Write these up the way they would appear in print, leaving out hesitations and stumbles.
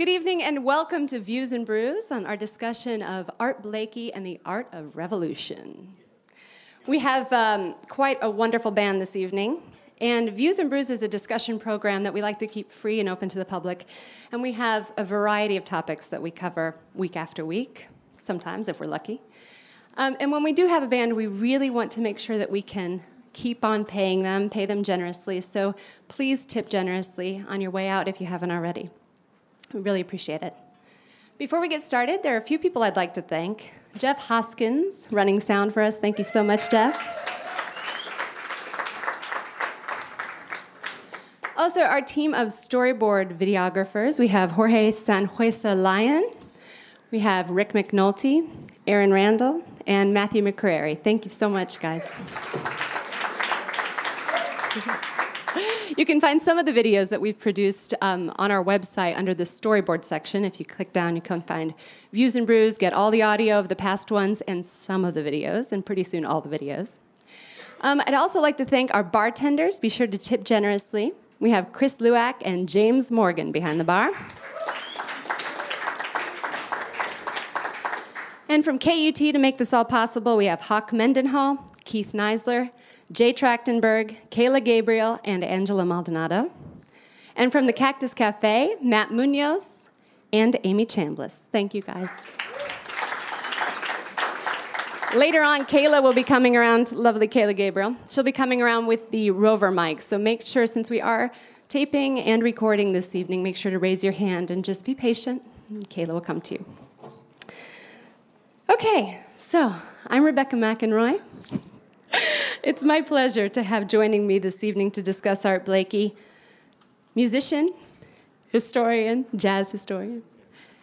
Good evening and welcome to Views and Brews on our discussion of Art Blakey and the Art of Revolution. We have quite a wonderful band this evening, and Views and Brews is a discussion program that we like to keep free and open to the public, and we have a variety of topics that we cover week after week, sometimes if we're lucky. And when we do have a band, we really want to make sure that we can keep on pay them generously, so please tip generously on your way out if you haven't already. We really appreciate it. Before we get started, there are a few people I'd like to thank. Jeff Hoskins, running sound for us. Thank you so much, Jeff. Also, our team of storyboard videographers. We have Jorge Sanhuesa Lyon. We have Rick McNulty, Aaron Randall, and Matthew McCrary. Thank you so much, guys. You can find some of the videos that we've produced on our website under the storyboard section. If you click down, you can find Views and Brews, get all the audio of the past ones and some of the videos, and pretty soon all the videos. I'd also like to thank our bartenders. Be sure to tip generously. We have Chris Luack and James Morgan behind the bar. And from KUT to make this all possible, we have Hawk Mendenhall, Keith Neisler, Jay Trachtenberg, Kayla Gabriel, and Angela Maldonado. And from the Cactus Cafe, Matt Munoz and Amy Chambliss. Thank you, guys. Later on, Kayla will be coming around, lovely Kayla Gabriel. She'll be coming around with the Rover mic, so make sure, since we are taping and recording this evening, make sure to raise your hand and just be patient, and Kayla will come to you. Okay, so I'm Rebecca McEnroy. It's my pleasure to have joining me this evening to discuss Art Blakey, musician, historian, jazz historian,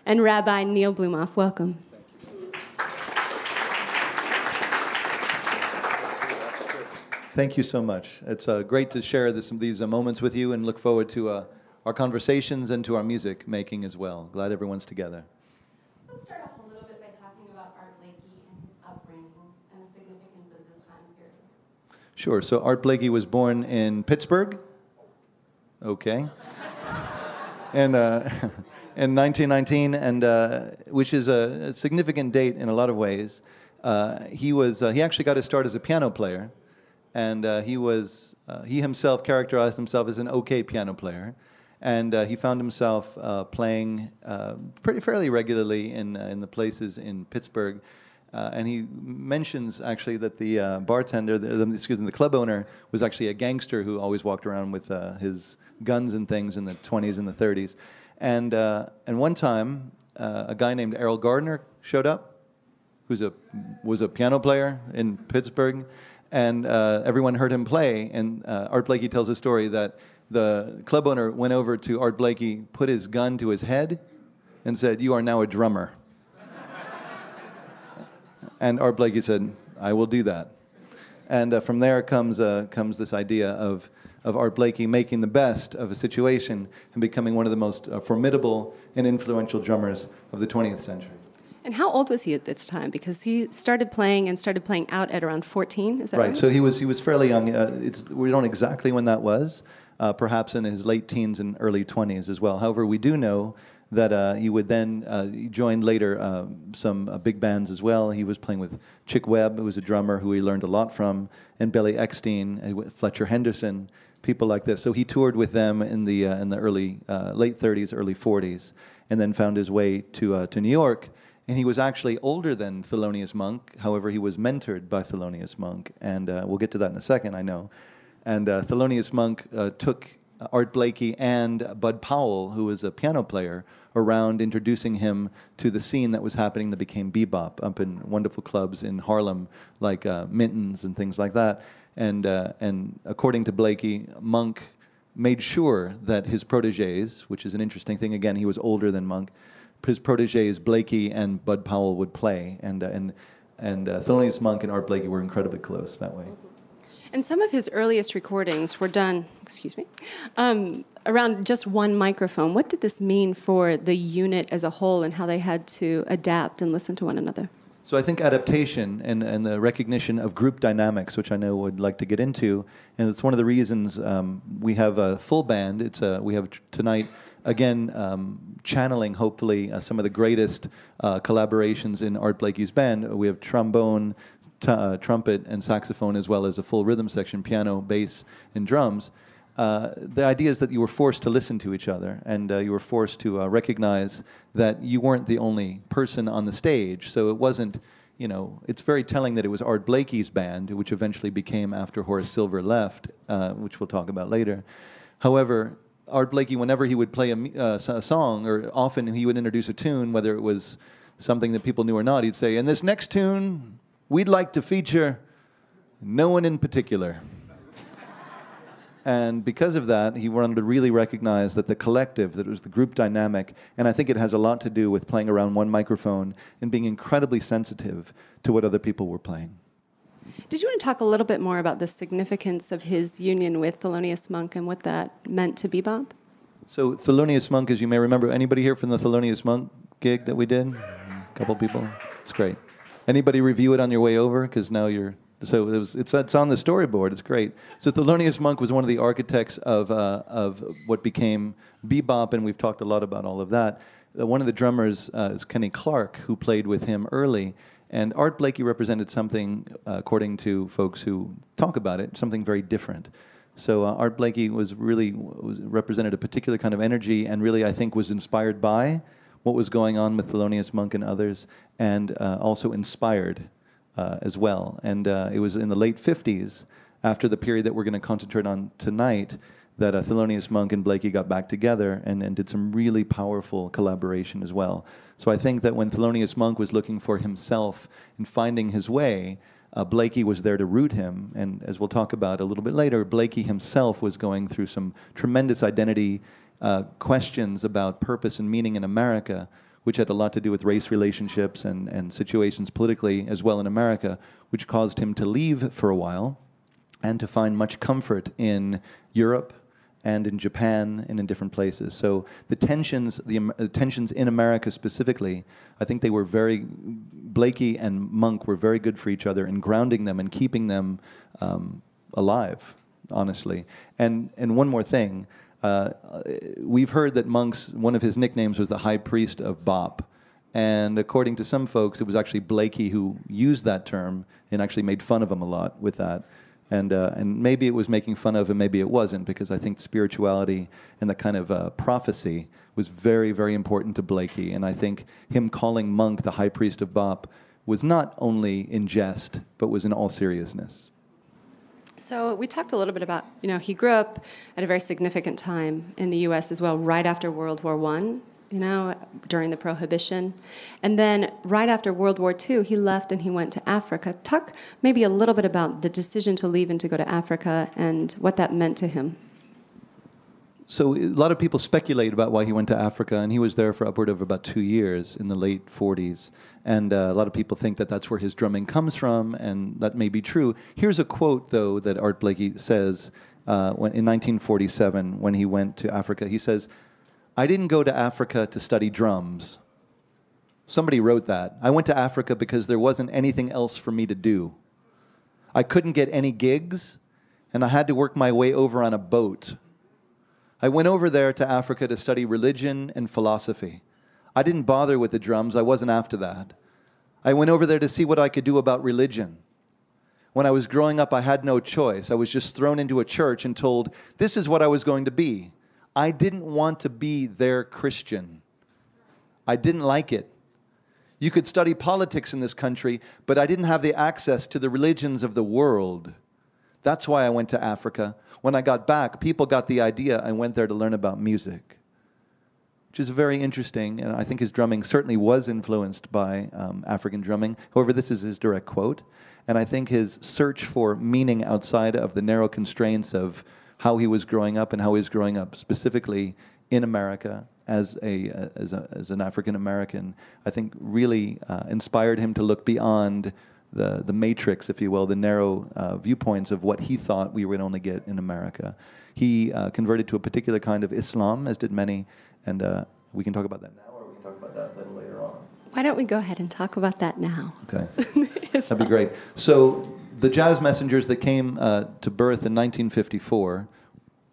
and Rabbi Neil Blumoff. Welcome. Thank you so much. It's great to share these moments with you and look forward to our conversations and to our music making as well. Glad everyone's together. Let's start off a little bit by talking about Art Blakey and his upbringing and the significance of this time period. Sure. So Art Blakey was born in Pittsburgh. Okay. And in 1919, and which is a significant date in a lot of ways. He actually got his start as a piano player, and he himself characterized himself as an okay piano player, and he found himself playing fairly regularly in the places in Pittsburgh. And he mentions actually that the bartender, the club owner, was actually a gangster who always walked around with his guns and things in the 20s and the 30s. And one time, a guy named Errol Gardner showed up, was a piano player in Pittsburgh, and everyone heard him play. And Art Blakey tells a story that the club owner went over to Art Blakey, put his gun to his head, and said, "You are now a drummer." And Art Blakey said, "I will do that." And from there comes this idea of Art Blakey making the best of a situation and becoming one of the most formidable and influential drummers of the 20th century. And how old was he at this time? Because he started playing out at around 14, is that right? Right, so he was fairly young. We don't know exactly when that was, perhaps in his late teens and early 20s as well. However, we do know that he would then he joined later some big bands as well. He was playing with Chick Webb, who was a drummer who he learned a lot from, and Billy Eckstein, Fletcher Henderson, people like this. So he toured with them in the early late 30s, early 40s, and then found his way to New York. And he was actually older than Thelonious Monk. However, he was mentored by Thelonious Monk, and we'll get to that in a second, I know. And Thelonious Monk took Art Blakey and Bud Powell, who was a piano player, around introducing him to the scene that was happening that became bebop up in wonderful clubs in Harlem, like Minton's and things like that. And according to Blakey, Monk made sure that his protégés, which is an interesting thing, again, he was older than Monk, his protégés, Blakey and Bud Powell, would play. And Thelonious Monk and Art Blakey were incredibly close that way. And some of his earliest recordings were done, around just one microphone. What did this mean for the unit as a whole and how they had to adapt and listen to one another? So I think adaptation and the recognition of group dynamics, which I know would like to get into, and it's one of the reasons we have a full band. We have tonight again, channeling, hopefully, some of the greatest collaborations in Art Blakey's band. We have trombone, trumpet, and saxophone, as well as a full rhythm section, piano, bass, and drums. The idea is that you were forced to listen to each other, and you were forced to recognize that you weren't the only person on the stage. So it wasn't, it's very telling that it was Art Blakey's band, which eventually became after Horace Silver left, which we'll talk about later. However, Art Blakey, whenever he would play a song, or often he would introduce a tune, whether it was something that people knew or not, he'd say, "In this next tune, we'd like to feature no one in particular." And because of that, he wanted to really recognize that the collective, that it was the group dynamic, and I think it has a lot to do with playing around one microphone and being incredibly sensitive to what other people were playing. Did you want to talk a little bit more about the significance of his union with Thelonious Monk and what that meant to bebop? So Thelonious Monk, as you may remember, anybody here from the Thelonious Monk gig that we did? A couple people? It's great. Anybody review it on your way over? Because now you're... So it's on the storyboard. It's great. So Thelonious Monk was one of the architects of what became bebop, and we've talked a lot about all of that. One of the drummers is Kenny Clark, who played with him early. And Art Blakey represented something, according to folks who talk about it, something very different. So Art Blakey represented a particular kind of energy, and really, I think, was inspired by what was going on with Thelonious Monk and others, and also inspired as well. And it was in the late 50s, after the period that we're going to concentrate on tonight, that Thelonious Monk and Blakey got back together and did some really powerful collaboration as well. So I think that when Thelonious Monk was looking for himself and finding his way, Blakey was there to root him. And as we'll talk about a little bit later, Blakey himself was going through some tremendous identity questions about purpose and meaning in America, which had a lot to do with race relationships and situations politically as well in America, which caused him to leave for a while and to find much comfort in Europe and in Japan and in different places. So the tensions in America specifically, I think they were Blakey and Monk were very good for each other in grounding them and keeping them alive, honestly. And one more thing, we've heard that one of his nicknames was the High Priest of Bop. And according to some folks, it was actually Blakey who used that term and actually made fun of him a lot with that. And maybe it was making fun of him, maybe it wasn't, because I think spirituality and the kind of prophecy was very, very important to Blakey. And I think him calling Monk the High Priest of Bop was not only in jest, but was in all seriousness. So we talked a little bit about, he grew up at a very significant time in the U.S. as well, right after World War I, during the Prohibition. And then right after World War II, he left and he went to Africa. Talk maybe a little bit about the decision to leave and to go to Africa and what that meant to him. So a lot of people speculate about why he went to Africa, and he was there for upward of about 2 years in the late 40s. And a lot of people think that that's where his drumming comes from, and that may be true. Here's a quote, though, that Art Blakey says in 1947 when he went to Africa. He says, "I didn't go to Africa to study drums." Somebody wrote that. "I went to Africa because there wasn't anything else for me to do. I couldn't get any gigs, and I had to work my way over on a boat. I went over there to Africa to study religion and philosophy. I didn't bother with the drums. I wasn't after that. I went over there to see what I could do about religion. When I was growing up, I had no choice. I was just thrown into a church and told, this is what I was going to be. I didn't want to be their Christian. I didn't like it. You could study politics in this country, but I didn't have the access to the religions of the world. That's why I went to Africa. When I got back, people got the idea I went there to learn about music," which is very interesting. And I think his drumming certainly was influenced by African drumming. However, this is his direct quote. And I think his search for meaning outside of the narrow constraints of how he was growing up and how he was growing up specifically in America as an African American, I think really inspired him to look beyond the matrix, if you will, the narrow viewpoints of what he thought we would only get in America. He converted to a particular kind of Islam, as did many, and we can talk about that now, or we can talk about that a little later on. Why don't we go ahead and talk about that now? Okay, that'd be great. So the Jazz Messengers that came to birth in 1954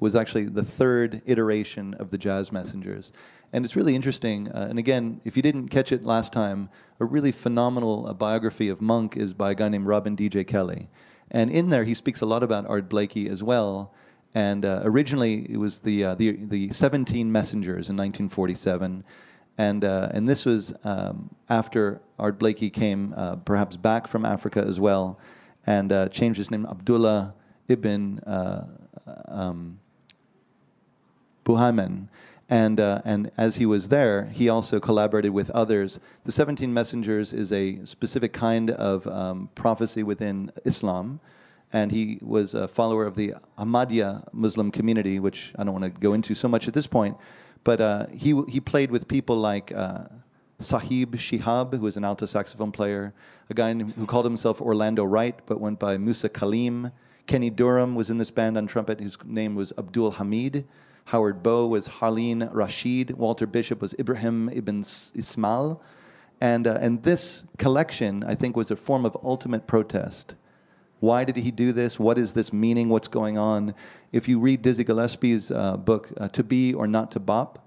was actually the third iteration of the Jazz Messengers. And it's really interesting. And again, if you didn't catch it last time, a really phenomenal biography of Monk is by a guy named Robin D.J. Kelly. And in there, he speaks a lot about Art Blakey as well. And originally, it was the 17 Messengers in 1947. And this was after Art Blakey came perhaps back from Africa as well, and changed his name Abdullah ibn Buhayman. And as he was there, he also collaborated with others. The 17 Messengers is a specific kind of prophecy within Islam, and he was a follower of the Ahmadiyya Muslim community, which I don't want to go into so much at this point. But he played with people like Sahib Shihab, who was an alto saxophone player, a guy who called himself Orlando Wright, but went by Musa Kaleem. Kenny Durham was in this band on trumpet, whose name was Abdul Hamid. Howard Bowe was Harleen Rashid. Walter Bishop was Ibrahim ibn Ismail. And this collection, I think, was a form of ultimate protest. Why did he do this? What is this meaning? What's going on? If you read Dizzy Gillespie's book, To Be or Not to Bop,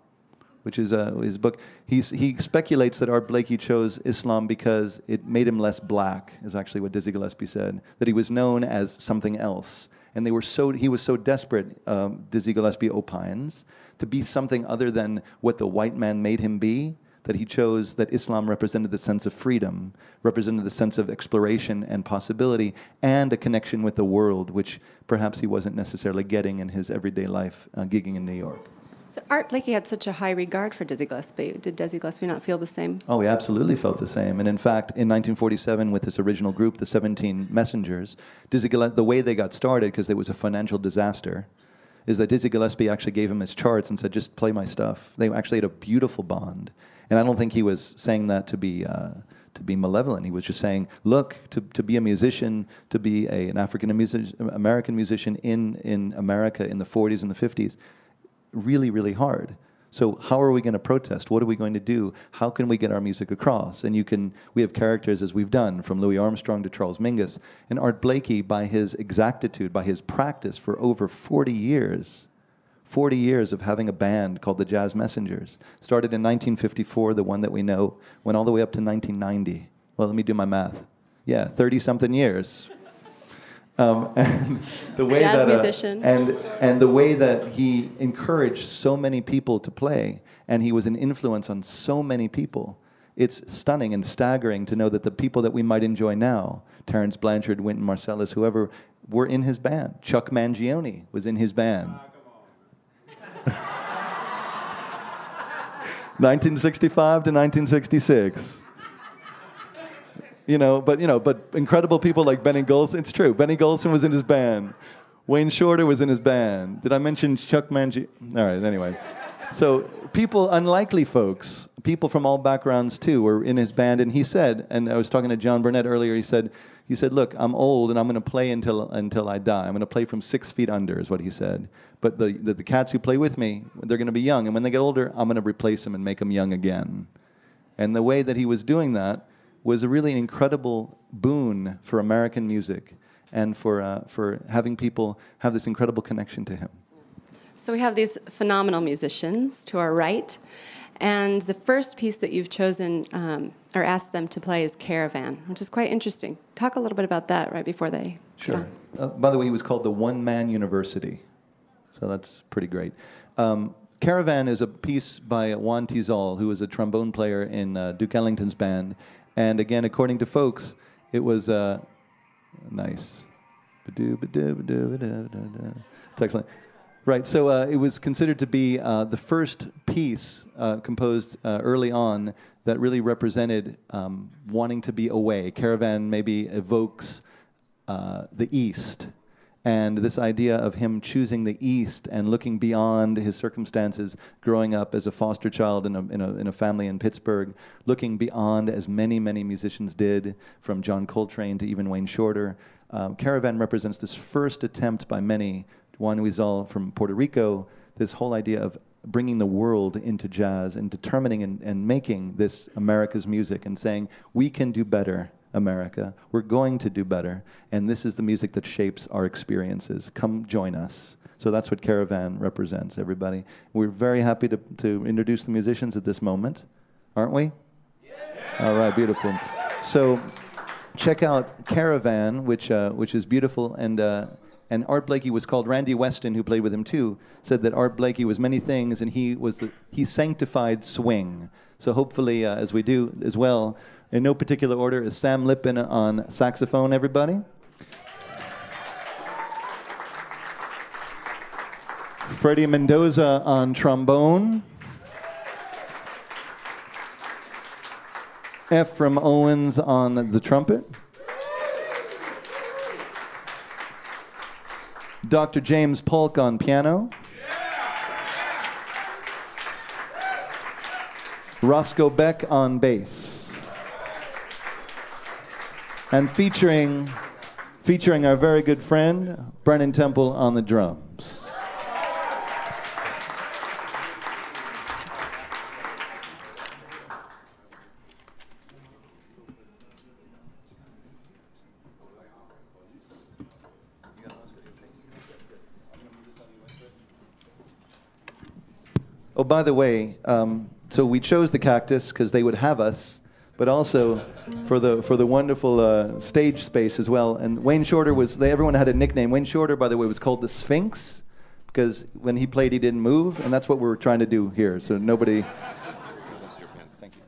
which is his book, he speculates that Art Blakey chose Islam because it made him less black, is actually what Dizzy Gillespie said, that he was known as something else. And he was so desperate, Dizzy Gillespie opines, to be something other than what the white man made him be, that he chose that Islam represented the sense of freedom, represented the sense of exploration and possibility, and a connection with the world, which perhaps he wasn't necessarily getting in his everyday life gigging in New York. So Art Blakey had such a high regard for Dizzy Gillespie. Did Dizzy Gillespie not feel the same? Oh, he absolutely felt the same. And in fact, in 1947, with this original group, the 17 Messengers, the way they got started, because it was a financial disaster, is that Dizzy Gillespie actually gave him his charts and said, just play my stuff. They actually had a beautiful bond. And I don't think he was saying that to be malevolent. He was just saying, look, to be a musician, to be an African-American musician in America in the 40s and the 50s, really, really hard. So how are we going to protest? What are we going to do? How can we get our music across? And we have characters, as we've done, from Louis Armstrong to Charles Mingus. And Art Blakey, by his exactitude, by his practice for over 40 years of having a band called the Jazz Messengers, started in 1954, the one that we know, went all the way up to 1990. Well, let me do my math. Yeah, 30-something years. And the way Jazz musician. And the way that he encouraged so many people to play, and he was an influence on so many people. It's stunning and staggering to know that the people that we might enjoy now, Terence Blanchard, Wynton Marsalis, whoever, were in his band. Chuck Mangione was in his band. 1965 to 1966. But incredible people like Benny Golson. It's true. Benny Golson was in his band. Wayne Shorter was in his band. Did I mention Chuck Mangione? All right, anyway. So people, unlikely folks, people from all backgrounds too, were in his band. And he said, and I was talking to John Burnett earlier, he said, look, I'm old and I'm going to play until I die. I'm going to play from 6 feet under, is what he said. But the cats who play with me, they're going to be young. And when they get older, I'm going to replace them and make them young again. And the way that he was doing that was a really incredible boon for American music and for having people have this incredible connection to him. So we have these phenomenal musicians to our right, and the first piece that you've chosen or asked them to play is Caravan, which is quite interesting. Talk a little bit about that right before they... Sure. By the way, he was called the One Man University, so that's pretty great. Caravan is a piece by Juan Tizol, who was a trombone player in Duke Ellington's band. And again, according to folks, it was nice. It's excellent. Right, so it was considered to be the first piece composed early on that really represented wanting to be away. Caravan maybe evokes the East. And this idea of him choosing the East and looking beyond his circumstances, growing up as a foster child in a family in Pittsburgh, looking beyond, as many, many musicians did, from John Coltrane to even Wayne Shorter. Caravan represents this first attempt by many, Juan Huizal from Puerto Rico, this whole idea of bringing the world into jazz and determining and making this America's music and saying, we can do better, America. We're going to do better. And this is the music that shapes our experiences. Come join us. So that's what Caravan represents, everybody. We're very happy to introduce the musicians at this moment, aren't we? Yes. All right, beautiful. So check out Caravan, which is beautiful, and Art Blakey was called, Randy Weston, who played with him too, said that Art Blakey was many things, and he sanctified swing. So hopefully, as we do as well, in no particular order, is Sam Lippin on saxophone, everybody? Freddie Mendoza on trombone. Ephraim Owens on the trumpet. Dr. James Polk on piano. Roscoe Beck on bass. And featuring our very good friend, Brennan Temple on the drums. Oh, by the way, so we chose the Cactus because they would have us, but also for the wonderful stage space as well. And Wayne Shorter everyone had a nickname. Wayne Shorter, by the way, was called the Sphinx because when he played, he didn't move, and that's what we're trying to do here. So nobody. Thank you.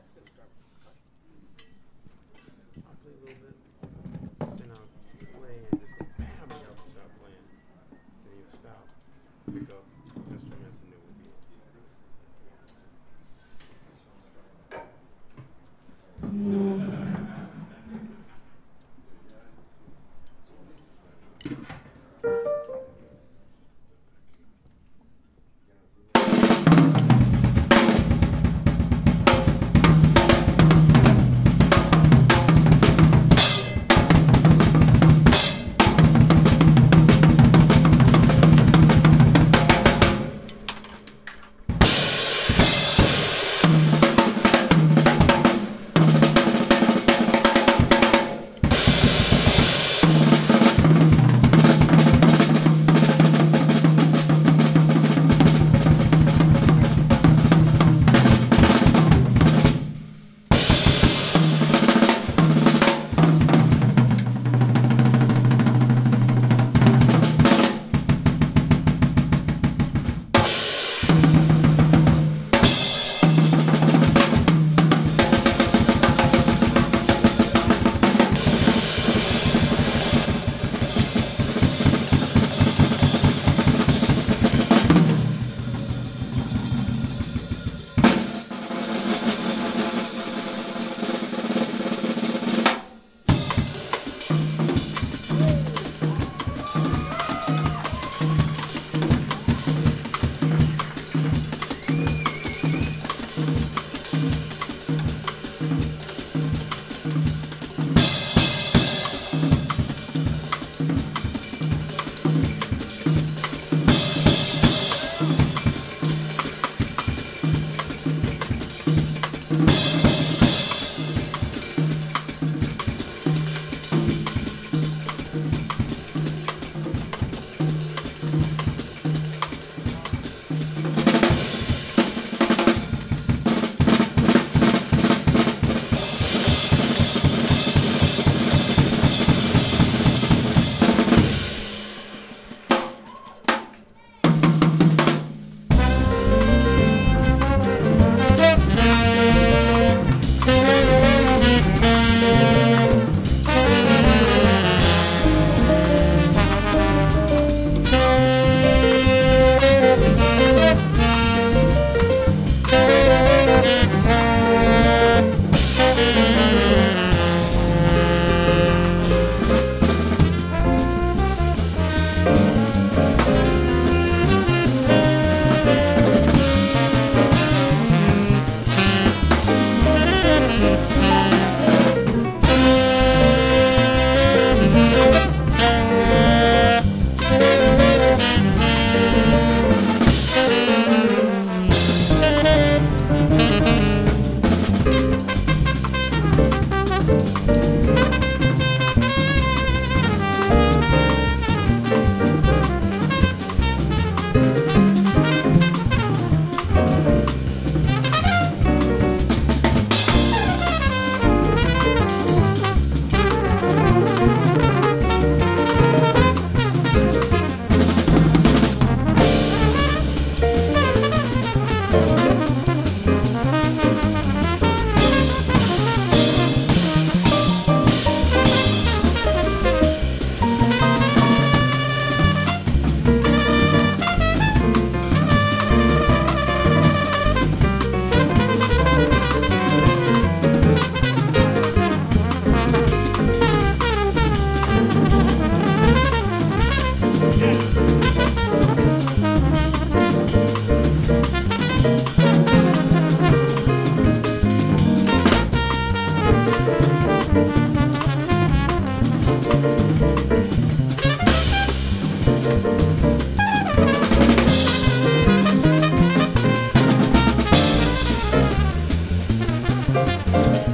Thank you.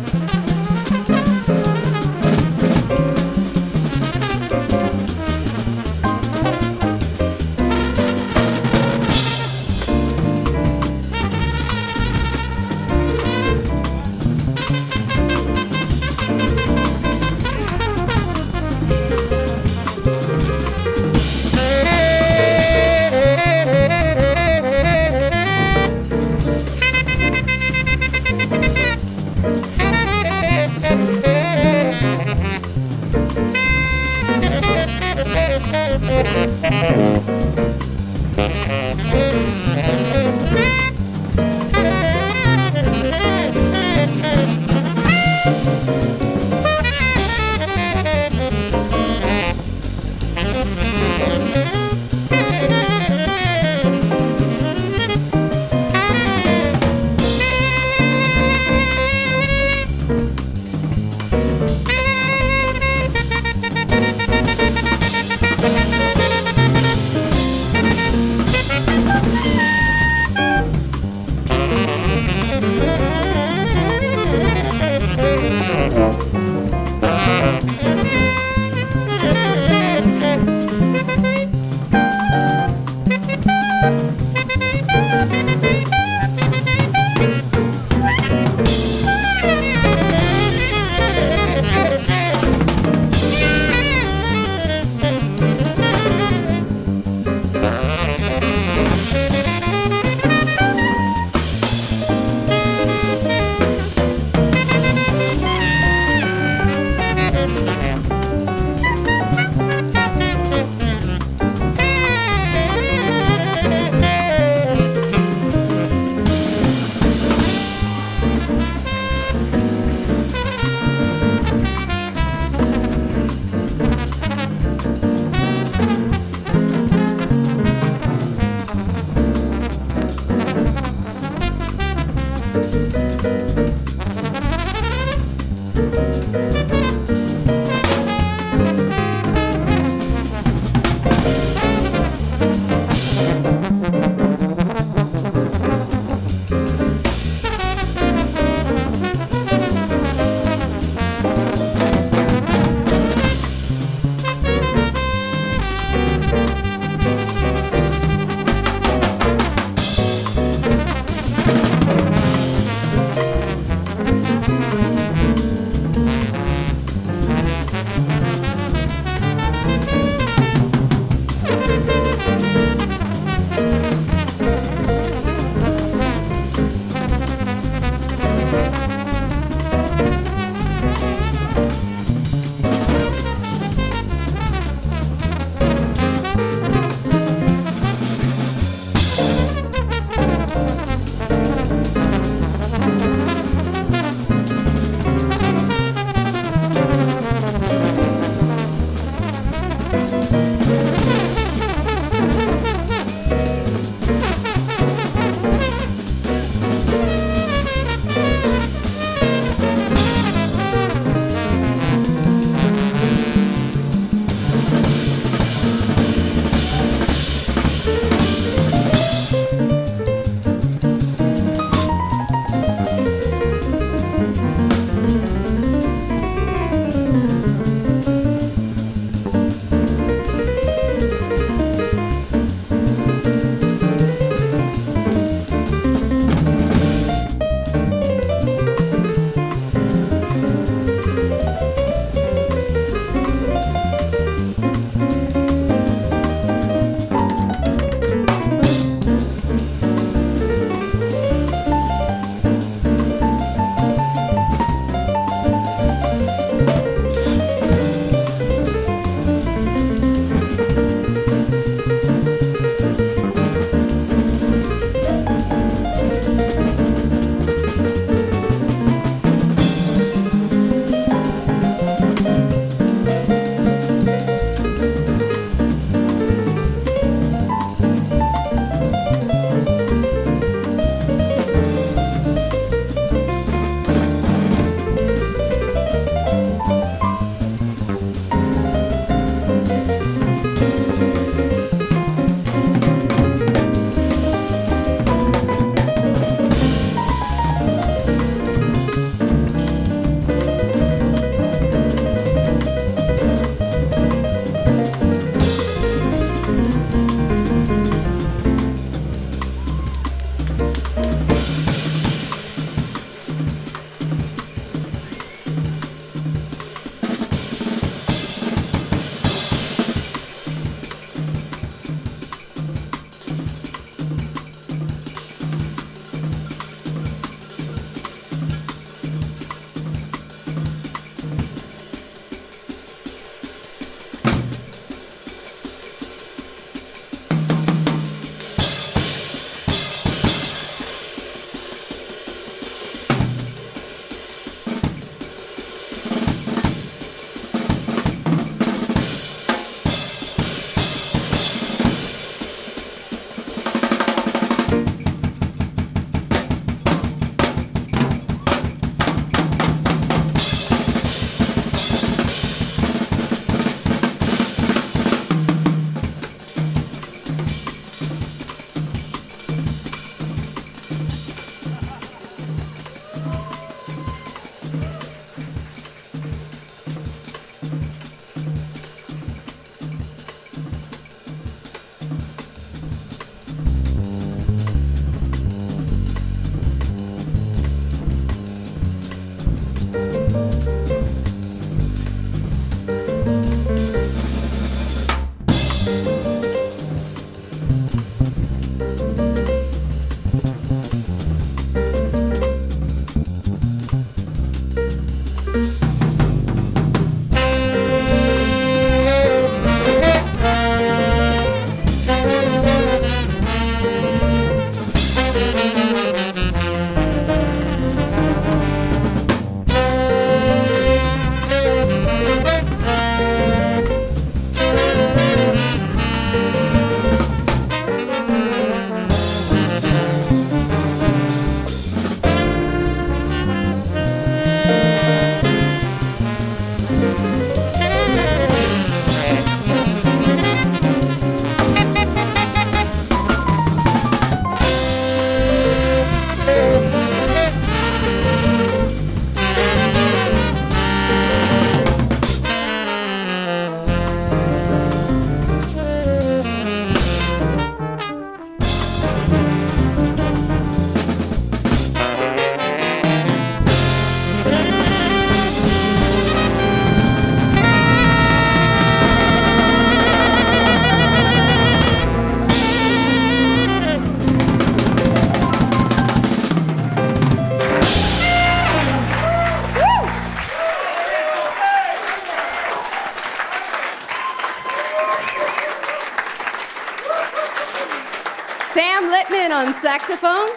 On saxophone,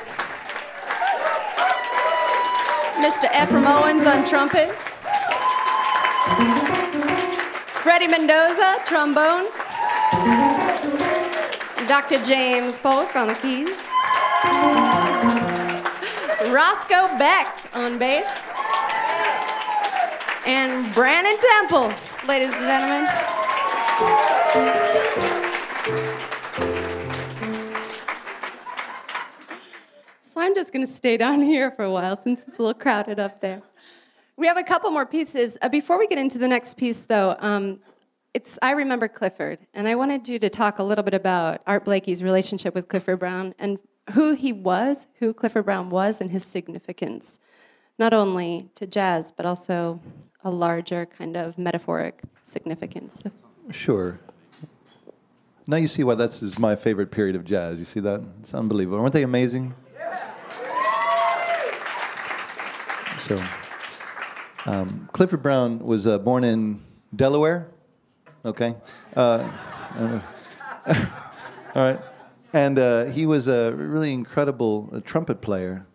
Mr. Ephraim Owens on trumpet, Freddie Mendoza, trombone, Dr. James Polk on the keys, Roscoe Beck on bass, and Brandon Temple, ladies and gentlemen. So I'm just going to stay down here for a while since it's a little crowded up there. We have a couple more pieces. Before we get into the next piece, though, I Remember Clifford, and I wanted you to talk a little bit about Art Blakey's relationship with Clifford Brown and who Clifford Brown was, and his significance, not only to jazz, but also a larger kind of metaphoric significance. Sure. Now you see why this is my favorite period of jazz. You see that? It's unbelievable. Aren't they amazing? So, Clifford Brown was born in Delaware. Okay. All right. And he was a really incredible trumpet player.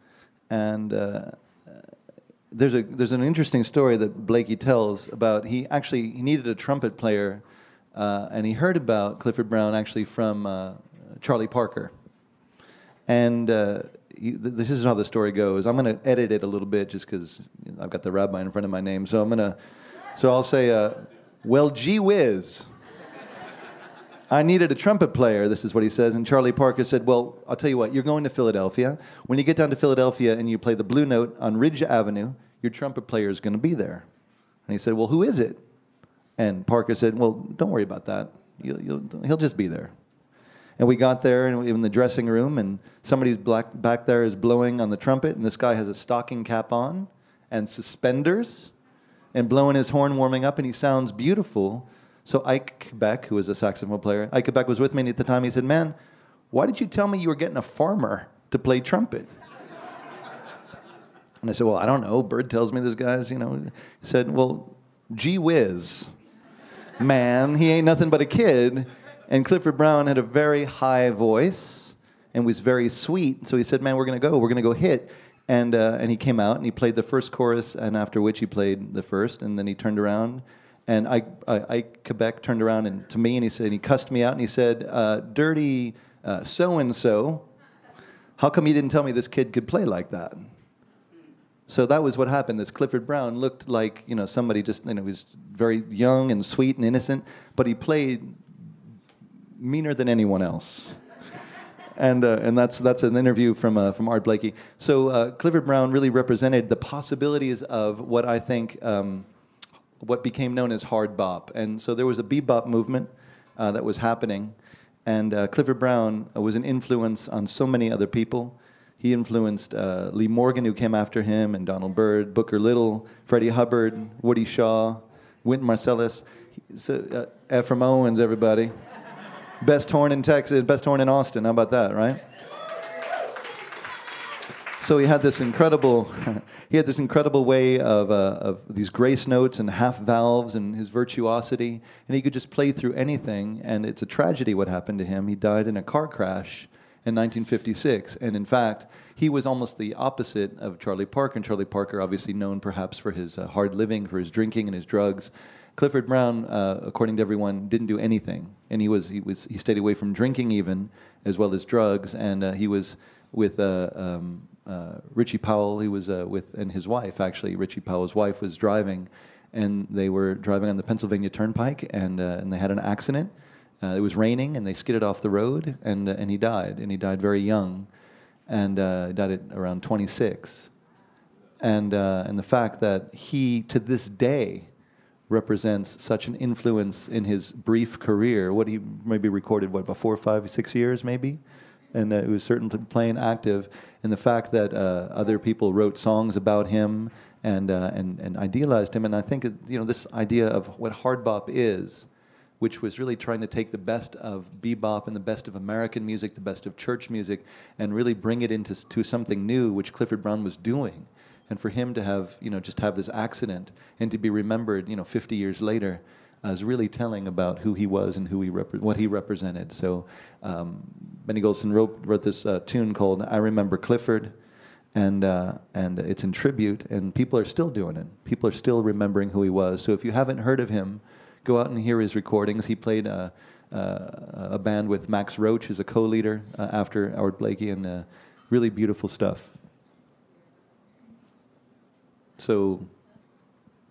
And there's an interesting story that Blakey tells about he needed a trumpet player, and he heard about Clifford Brown actually from Charlie Parker. And this is how the story goes. I'm going to edit it a little bit just because I've got the rabbi in front of my name. So I'll say, well, gee whiz. I needed a trumpet player, this is what he says. And Charlie Parker said, well, I'll tell you what, you're going to Philadelphia. When you get down to Philadelphia and you play the Blue Note on Ridge Avenue, your trumpet player is going to be there. And he said, well, who is it? And Parker said, well, don't worry about that. He'll just be there. And we got there and we were in the dressing room, and somebody's back there is blowing on the trumpet, and this guy has a stocking cap on and suspenders and blowing his horn, warming up, and he sounds beautiful. So Ike Beck, who was a saxophone player, Ike Beck was with me at the time. He said, man, why did you tell me you were getting a farmer to play trumpet? And I said, well, I don't know. Bird tells me this guy's, He said, well, gee whiz, man, he ain't nothing but a kid. And Clifford Brown had a very high voice and was very sweet. So he said, man, we're going to go hit. And he came out and he played the first chorus, and after which he played the first, and then he turned around. And Ike Quebec turned around and to me, and he cussed me out, and he said, dirty so-and-so, how come you didn't tell me this kid could play like that? So that was what happened. This Clifford Brown looked like, somebody just, was very young and sweet and innocent, but he played meaner than anyone else. And that's an interview from Art Blakey. So Clifford Brown really represented the possibilities of what I think what became known as hard bop. And so there was a bebop movement that was happening, and Clifford Brown was an influence on so many other people. He influenced Lee Morgan, who came after him, and Donald Byrd, Booker Little, Freddie Hubbard, Woody Shaw, Wynton Marsalis, Ephraim Owens, everybody. Best horn in Texas, best horn in Austin. How about that, right? So he had this incredible, way of these grace notes and half valves and his virtuosity, and he could just play through anything. And it's a tragedy what happened to him. He died in a car crash in 1956, and in fact, he was almost the opposite of Charlie Parker. And Charlie Parker, obviously known perhaps for his hard living, for his drinking and his drugs. Clifford Brown, according to everyone, didn't do anything, and he stayed away from drinking even, as well as drugs. And he was with Richie Powell. He was and his wife, actually. Richie Powell's wife was driving, and they were driving on the Pennsylvania Turnpike, and they had an accident. It was raining, and they skidded off the road, and he died. And he died very young, and died at around 26. And the fact that he, to this day, represents such an influence in his brief career. What he maybe recorded, about 4, 5, 6 years, maybe? And it was certainly playing active. And the fact that other people wrote songs about him and idealized him. And I think, this idea of what hard bop is, which was really trying to take the best of bebop and the best of American music, the best of church music, and really bring it into something new, which Clifford Brown was doing. And for him to have, just have this accident and to be remembered, 50 years later, is really telling about who he was and what he represented. So Benny Golson wrote this tune called "I Remember Clifford," and it's in tribute, and people are still doing it. People are still remembering who he was. So if you haven't heard of him, go out and hear his recordings. He played a band with Max Roach as a co-leader after Art Blakey, and really beautiful stuff. So,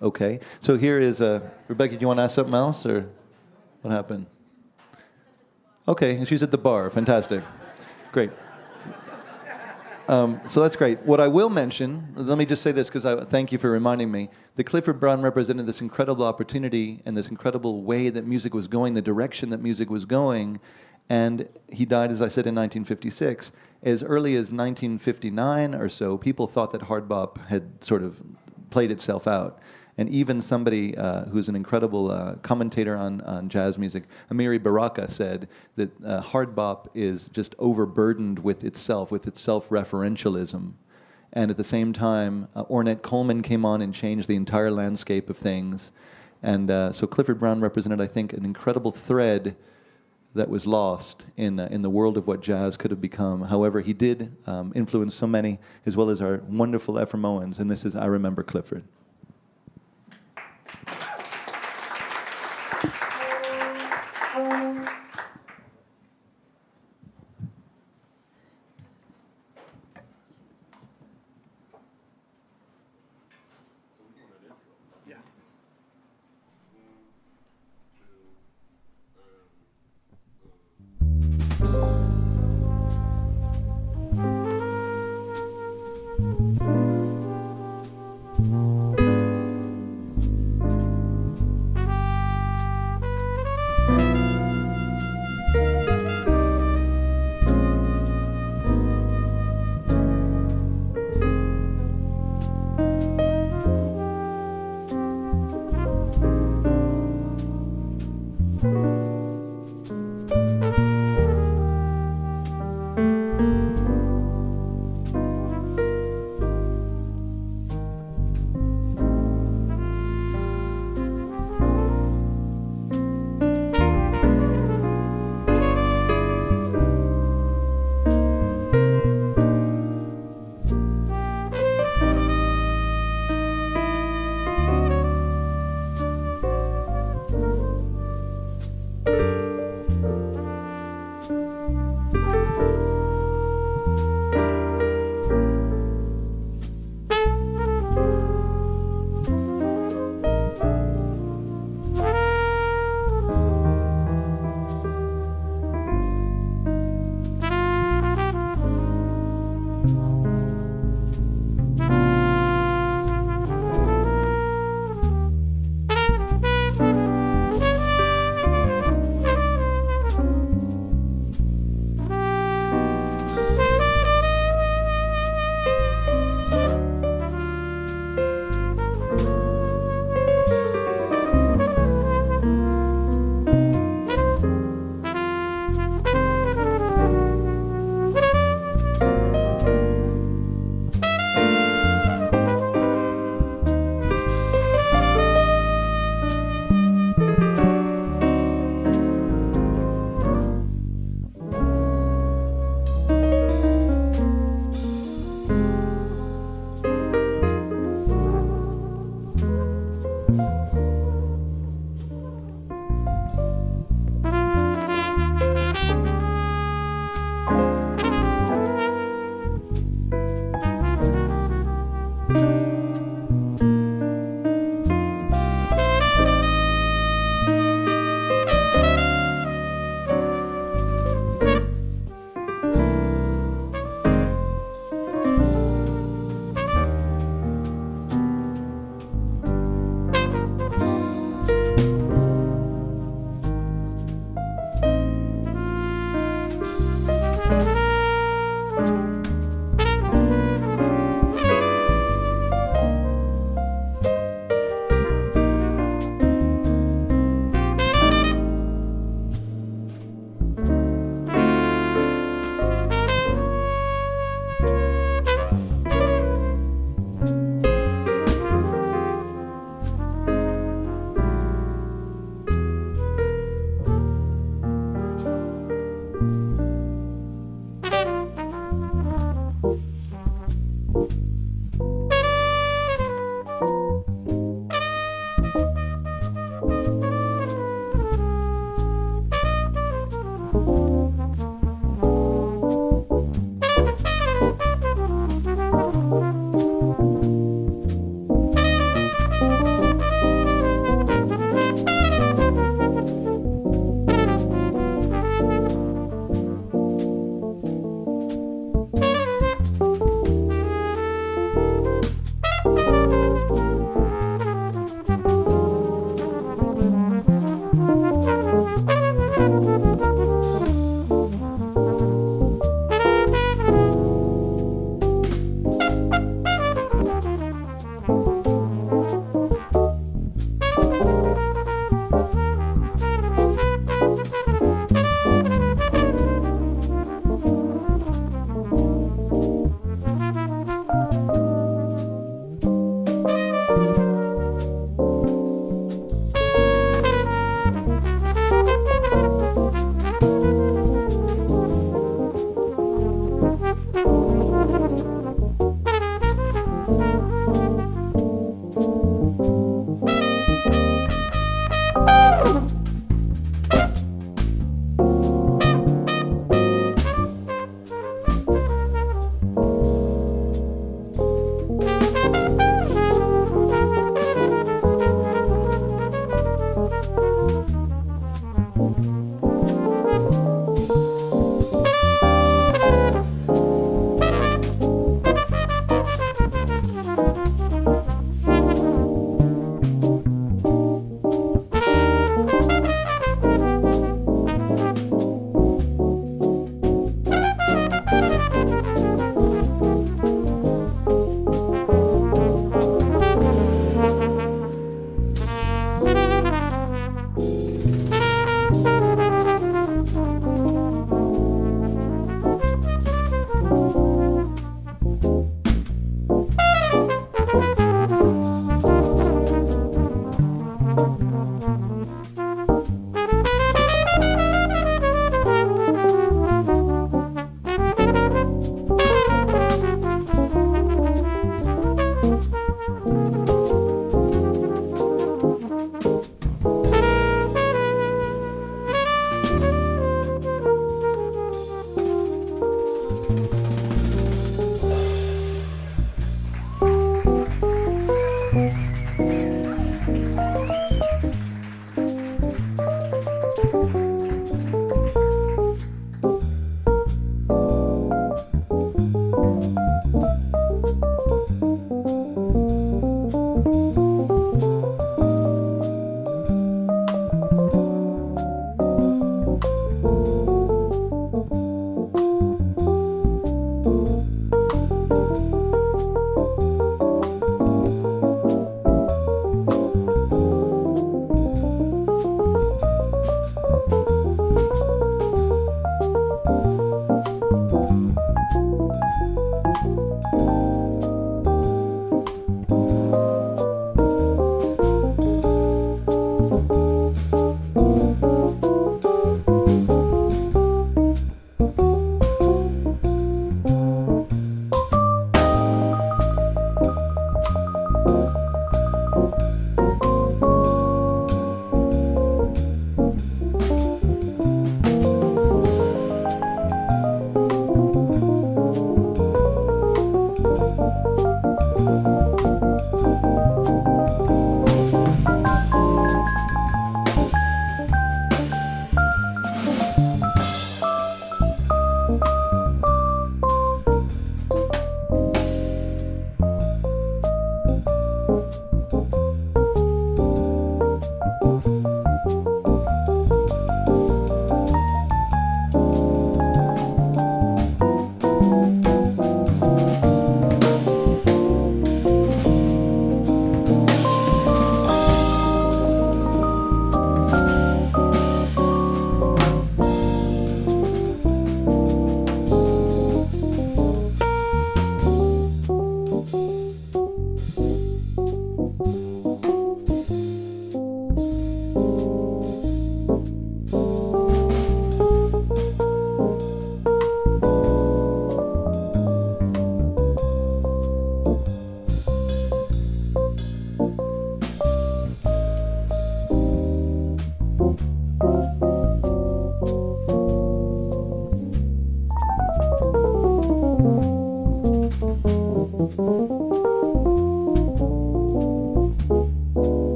okay. So here is Rebecca. Do you want to ask something else, or what happened? Okay, she's at the bar. Fantastic. Great. So that's great. What I will mention, let me just say this, because I thank you for reminding me. The Clifford Brown represented this incredible opportunity and this incredible way that music was going, the direction that music was going, and he died, as I said, in 1956. As early as 1959 or so, people thought that hard bop had sort of played itself out. And even somebody who's an incredible commentator on jazz music, Amiri Baraka, said that hard bop is just overburdened with its self-referentialism. And at the same time, Ornette Coleman came on and changed the entire landscape of things. And so Clifford Brown represented, I think, an incredible thread that was lost in the world of what jazz could have become. However, he did influence so many, as well as our wonderful Ephraim Owens, and this is "I Remember Clifford."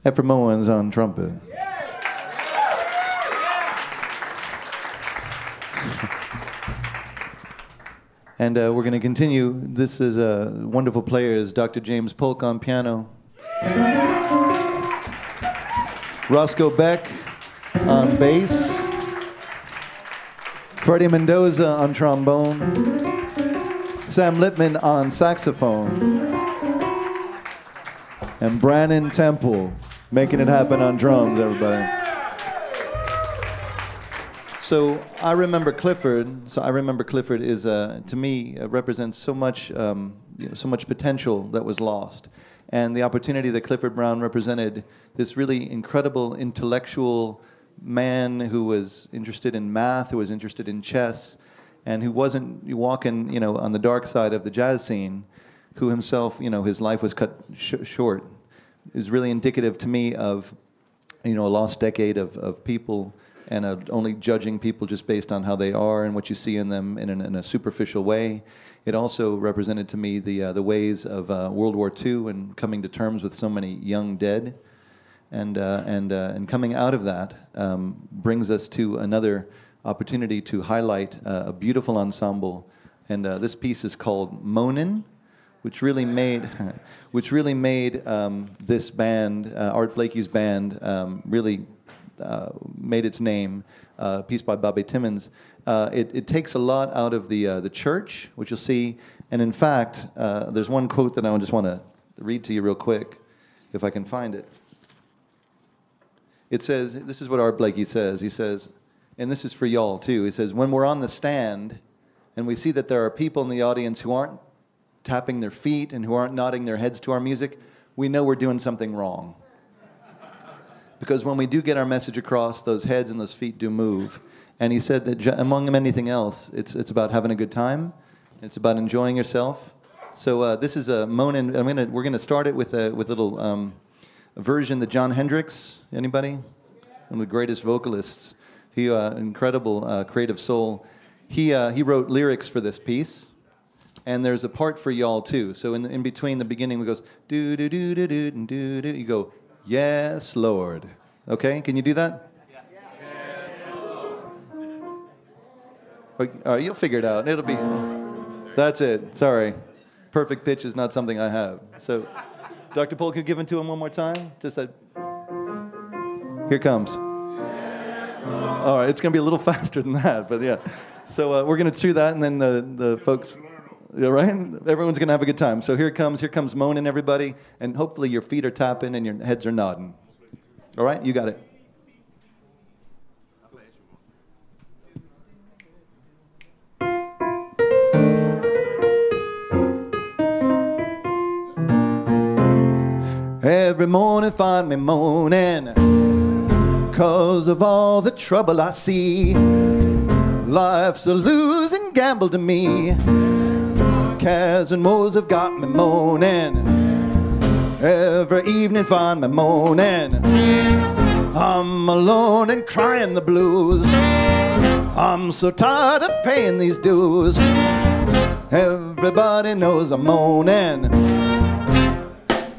Efrem Owens on trumpet. And we're going to continue. This is wonderful players. Dr. James Polk on piano. Roscoe Beck on bass. Freddie Mendoza on trombone. Sam Lippman on saxophone. And Brannon Temple making it happen on drums, everybody. So I remember Clifford. So I remember Clifford is, to me, represents so much, so much potential that was lost, and the opportunity that Clifford Brown represented. This really incredible intellectual man who was interested in math, who was interested in chess, and who wasn't walking, on the dark side of the jazz scene. Who himself, his life was cut short, is really indicative to me of, a lost decade of people, and only judging people just based on how they are and what you see in them in a superficial way. It also represented to me the ways of World War II and coming to terms with so many young dead, and coming out of that brings us to another opportunity to highlight a beautiful ensemble, and this piece is called Moanin', which really made this band, Art Blakey's band, really made its name. A piece by Bobby Timmons. It takes a lot out of the church, which you'll see. And in fact, there's one quote that I just want to read to you real quick, if I can find it. It says, this is what Art Blakey says. He says, and this is for y'all too. He says, when we're on the stand and we see that there are people in the audience who aren't tapping their feet and who aren't nodding their heads to our music, we know we're doing something wrong. Because when we do get our message across, those heads and those feet do move. And he said that among anything else, it's about having a good time. It's about enjoying yourself. So this is a Moanin'. We're gonna start it with a little version that John Hendricks. Anybody? One of the greatest vocalists. He incredible creative soul. He wrote lyrics for this piece. And there's a part for y'all too. So in between the beginning, it goes do do do do do do do. You go, yes, Lord. Okay, can you do that? Yeah. Yes, Lord. All right, you'll figure it out. It'll be. That's it. Sorry, perfect pitch is not something I have. So, Dr. Polk, can you give it to him one more time? Just that. Here comes. Yes, Lord. All right, it's gonna be a little faster than that, but yeah. So we're gonna do that, and then the folks. Yeah, right? Everyone's going to have a good time. So here comes Moanin', everybody, and hopefully your feet are tapping and your heads are nodding. All right? You got it. Every morning find me moaning 'cause of all the trouble I see. Life's a losing gamble to me. Cares and woes have got me moaning. Every evening find me moaning. I'm alone and crying the blues. I'm so tired of paying these dues. Everybody knows I'm moaning.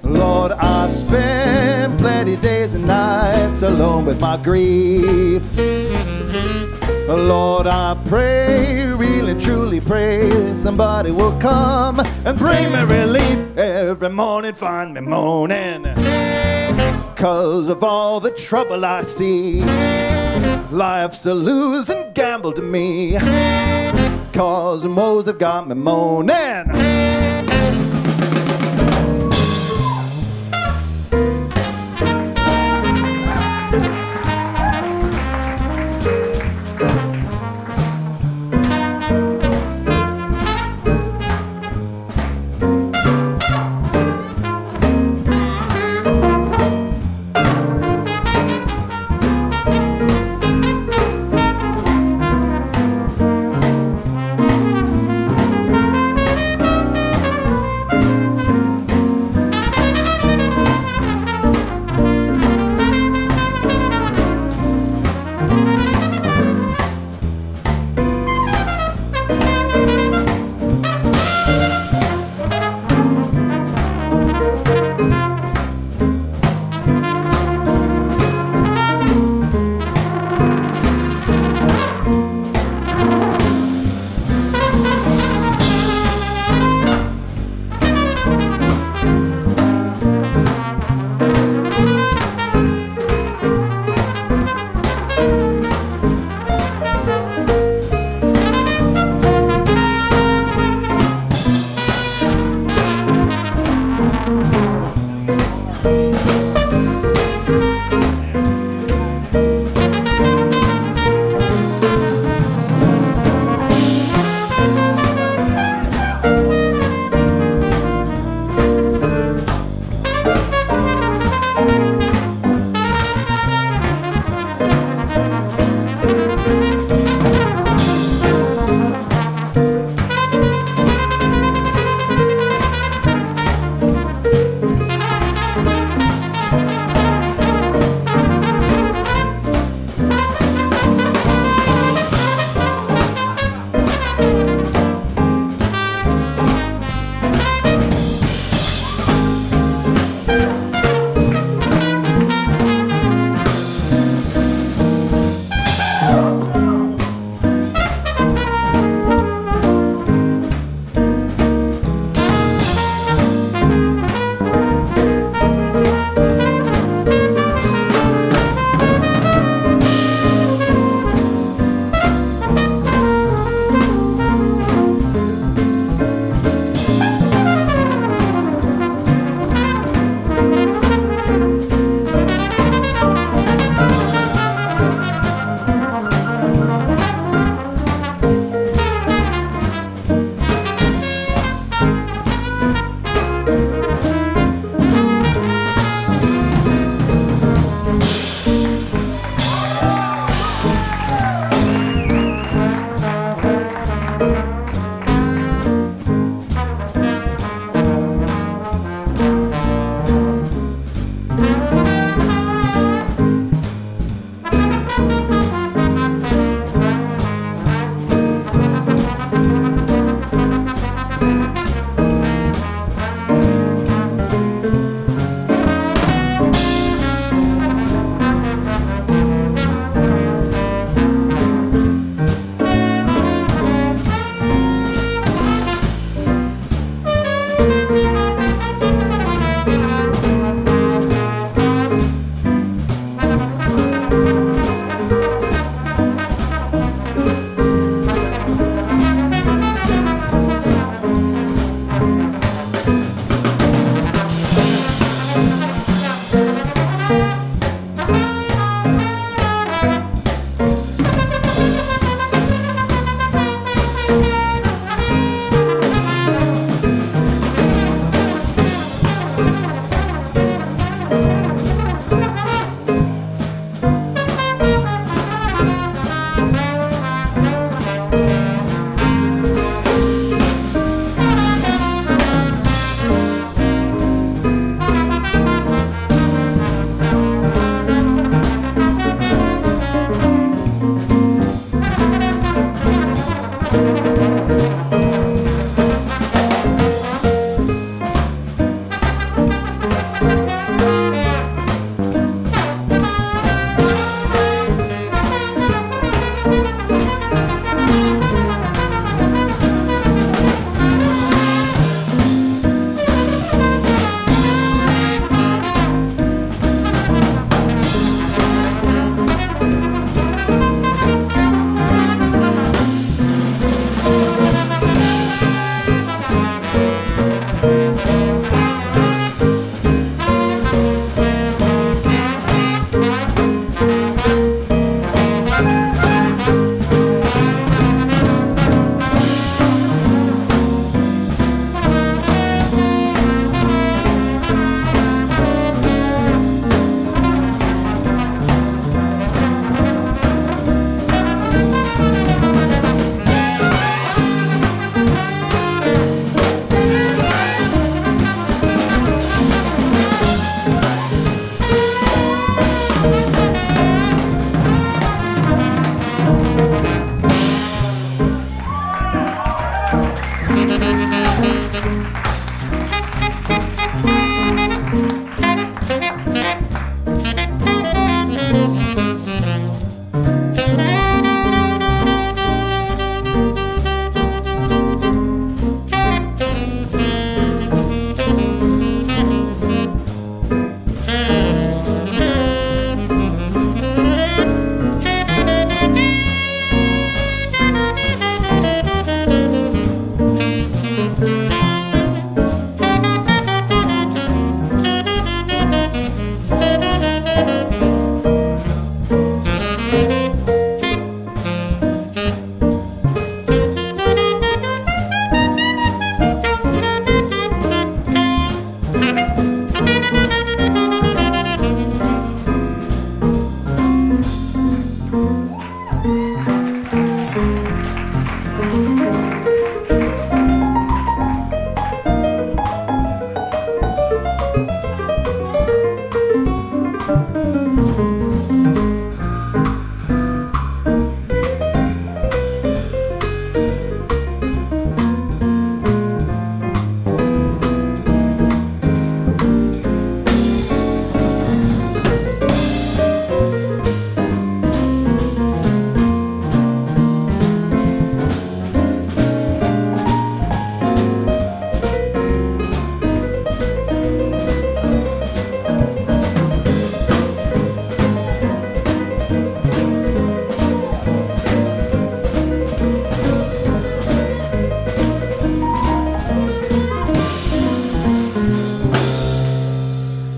Lord, I spend plenty days and nights alone with my grief. Lord, I pray, really and truly pray, somebody will come and bring me relief. Every morning find me moaning 'cause of all the trouble I see. Life's a losing gamble to me. Cause and woes have got me moaning.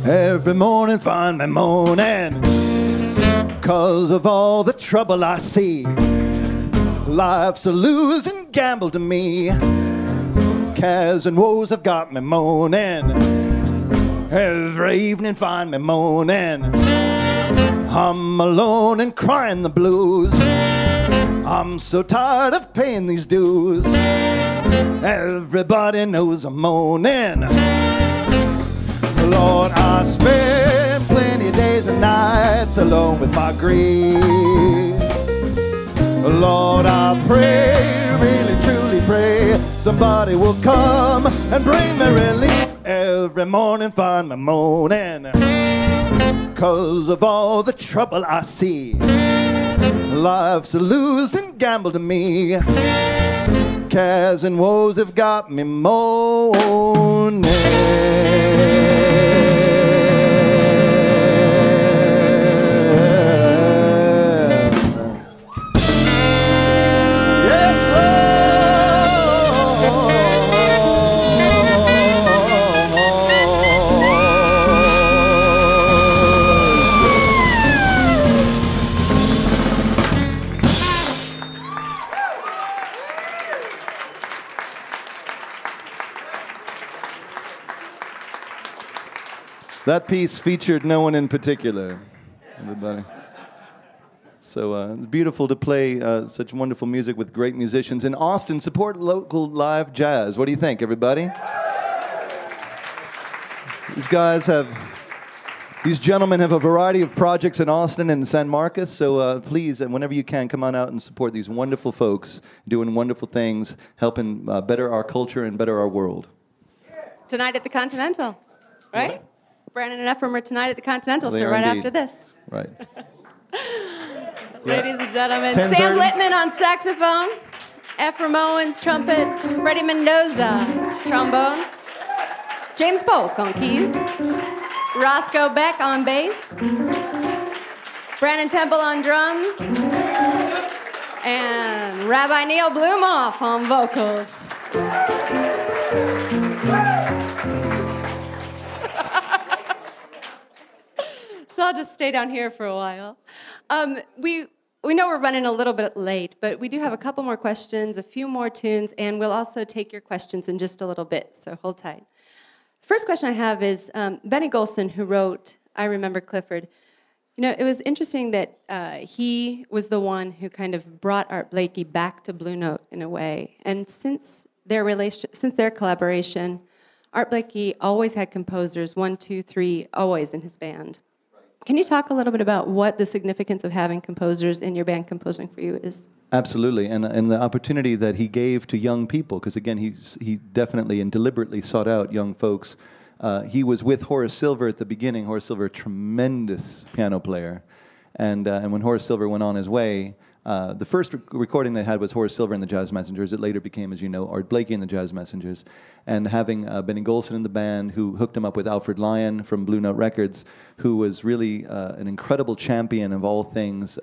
Every morning find me moaning 'cause of all the trouble I see. Life's a losing gamble to me. Cares and woes have got me moaning. Every evening find me moaning. I'm alone and crying the blues. I'm so tired of paying these dues. Everybody knows I'm moaning. Lord, I spend plenty of days and nights alone with my grief. Lord, I pray, really truly pray, somebody will come and bring me relief. Every morning find me moaning 'cause of all the trouble I see. Life's a losing gamble to me. Cares and woes have got me moaning. That piece featured no one in particular, everybody. So it's beautiful to play such wonderful music with great musicians. In Austin, support local live jazz. What do you think, everybody? These gentlemen have a variety of projects in Austin and San Marcos, so please, and whenever you can, come on out and support these wonderful folks doing wonderful things, helping better our culture and better our world. Tonight at the Continental, right? What? Brandon and Ephraim are tonight at the Continental, They so are right indeed. after this. Right. Ladies and gentlemen, 10:30. Sam Littman on saxophone, Ephraim Owens trumpet, Freddie Mendoza trombone, James Polk on keys, Roscoe Beck on bass, Brandon Temple on drums, And Rabbi Neil Blumoff on vocals. So I'll just stay down here for a while. We know we're running a little bit late, but we do have a couple more questions, a few more tunes, and we'll also take your questions in just a little bit, so hold tight. First question I have is Benny Golson, who wrote I Remember Clifford. You know, it was interesting that he was the one who kind of brought Art Blakey back to Blue Note in a way. And since their collaboration, Art Blakey always had composers, 1, 2, 3, always in his band. Can you talk a little bit about what the significance of having composers in your band composing for you is? Absolutely, and the opportunity that he gave to young people, because again, he definitely and deliberately sought out young folks. He was with Horace Silver at the beginning. Horace Silver, a tremendous piano player, and when Horace Silver went on his way, the first recording they had was Horace Silver and the Jazz Messengers. It later became, as you know, Art Blakey and the Jazz Messengers. And having Benny Golson in the band, who hooked him up with Alfred Lyon from Blue Note Records, who was really an incredible champion of all things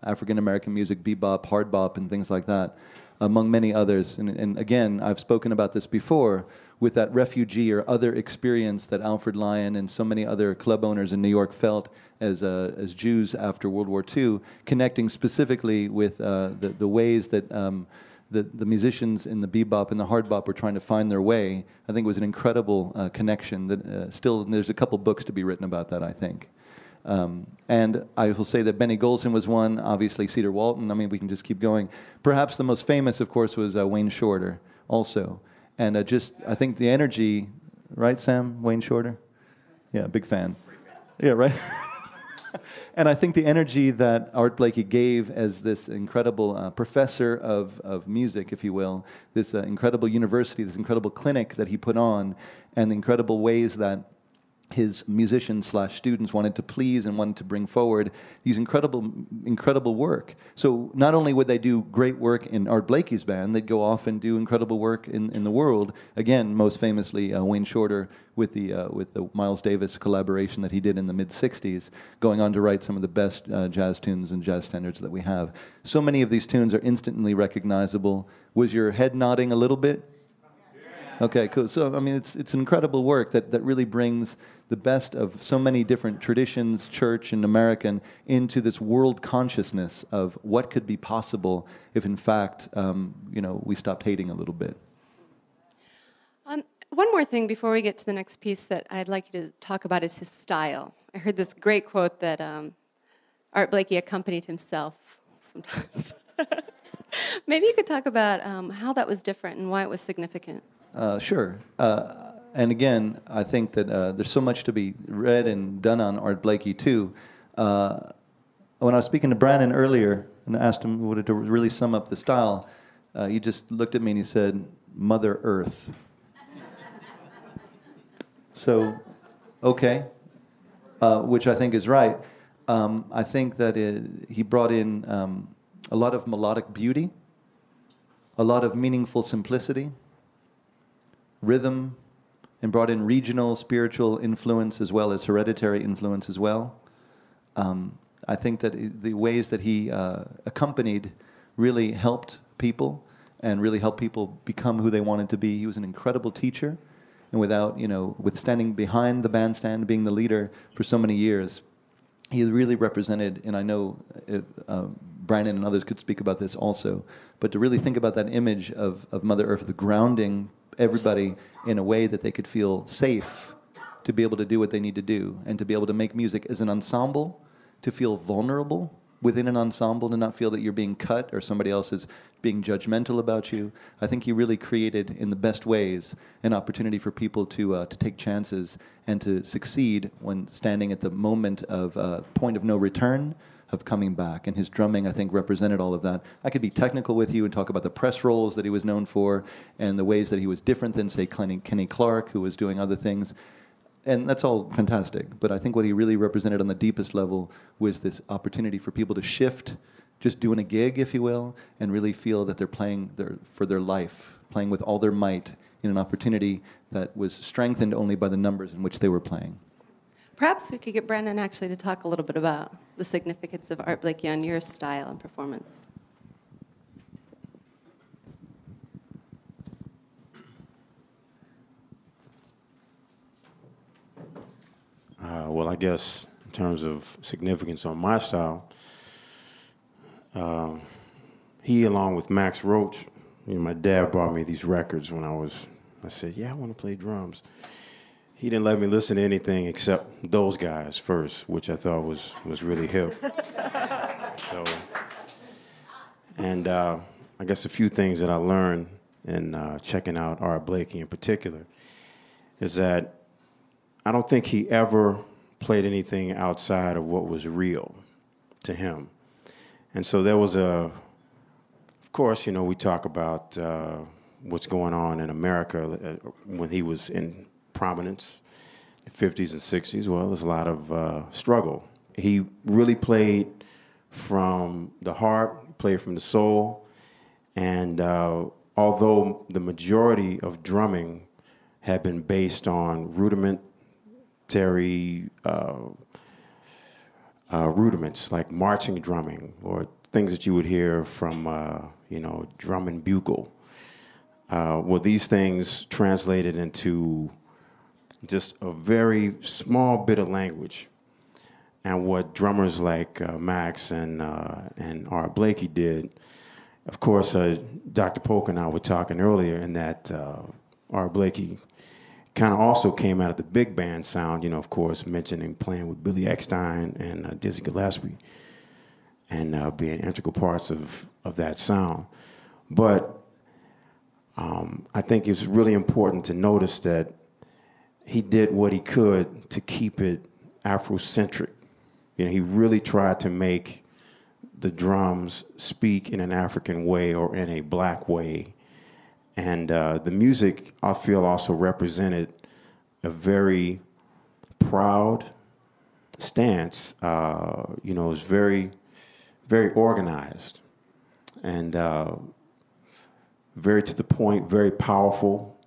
African-American music, bebop, hard bop, and things like that, among many others. And again, I've spoken about this before, with that refugee or other experience that Alfred Lyon and so many other club owners in New York felt as Jews after World War II, connecting specifically with the ways that the musicians in the bebop and the hard bop were trying to find their way. I think it was an incredible connection that still, there's a couple books to be written about that, I think. And I will say that Benny Golson was one, obviously Cedar Walton, I mean, we can just keep going. Perhaps the most famous, of course, was Wayne Shorter also. And I think the energy, right, Sam? Wayne Shorter? Yeah, big fan. Yeah, right? And I think the energy that Art Blakey gave as this incredible professor of music, if you will, this incredible university, this incredible clinic that he put on, and the incredible ways that his musicians/students wanted to please and wanted to bring forward these incredible work. So not only would they do great work in Art Blakey's band, they'd go off and do incredible work in the world. Again, most famously, Wayne Shorter with the Miles Davis collaboration that he did in the mid-'60s, going on to write some of the best jazz tunes and jazz standards that we have. So many of these tunes are instantly recognizable. Was your head nodding a little bit? Okay, cool. So, I mean, it's incredible work that really brings the best of so many different traditions, church and American, into this world consciousness of what could be possible if, in fact, we stopped hating a little bit. One more thing before we get to the next piece that I'd like you to talk about is his style. I heard this great quote that Art Blakey accompanied himself sometimes. Maybe you could talk about how that was different and why it was significant. Sure. And again, I think that there's so much to be read and done on Art Blakey, too. When I was speaking to Brandon earlier and asked him to really sum up the style, he just looked at me and he said, Mother Earth. So, okay, which I think is right. I think that he brought in a lot of melodic beauty, a lot of meaningful simplicity, rhythm, and brought in regional spiritual influence as well as hereditary influence as well. I think that the ways that he accompanied really helped people and really helped people become who they wanted to be. He was an incredible teacher, and with standing behind the bandstand, being the leader for so many years, he really represented, and I know Brandon and others could speak about this also, but to really think about that image of Mother Earth, the grounding everybody in a way that they could feel safe to be able to do what they need to do and to be able to make music as an ensemble, to feel vulnerable within an ensemble, to not feel that you're being cut or somebody else is being judgmental about you. I think he really created, in the best ways, an opportunity for people to take chances and to succeed when standing at the moment of point of no return, of coming back. And his drumming, I think, represented all of that. I could be technical with you and talk about the press rolls that he was known for and the ways that he was different than, say, Kenny Clark, who was doing other things. And that's all fantastic. But I think what he really represented on the deepest level was this opportunity for people to shift, just doing a gig, if you will, and really feel that they're playing for their life, playing with all their might in an opportunity that was strengthened only by the numbers in which they were playing. Perhaps we could get Brandon actually to talk a little bit about the significance of Art Blakey on your style and performance. well, I guess in terms of significance on my style, he, along with Max Roach, my dad brought me these records when I said, yeah, I want to play drums. He didn't let me listen to anything except those guys first, which I thought was really hip. So, and I guess a few things that I learned in checking out Art Blakey in particular is that I don't think he ever played anything outside of what was real to him. And so there was of course, we talk about what's going on in America when he was in prominence, in the 50s and 60s. Well, there's a lot of struggle. He really played from the heart, played from the soul, and although the majority of drumming had been based on rudimentary rudiments like marching drumming or things that you would hear from, drum and bugle. Well, these things translated into just a very small bit of language. And what drummers like Max and Art Blakey did, of course, Dr. Polk and I were talking earlier in that Art Blakey kind of also came out of the big band sound, of course, mentioning playing with Billy Eckstine and Dizzy Gillespie and being integral parts of that sound. But I think it's really important to notice that he did what he could to keep it Afrocentric. He really tried to make the drums speak in an African way or in a black way. And the music, I feel, also represented a very proud stance. It was very, very organized and very to the point, very powerful.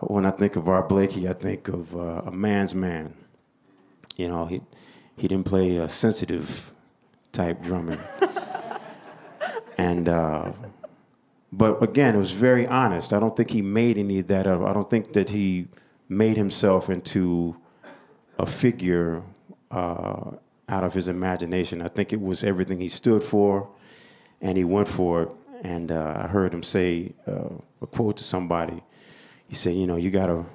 When I think of Art Blakey, I think of a man's man. He didn't play a sensitive type drumming. And but again, it was very honest. I don't think he made any of that up. I don't think that he made himself into a figure out of his imagination. I think it was everything he stood for, and he went for it. And I heard him say a quote to somebody. He said, you gotta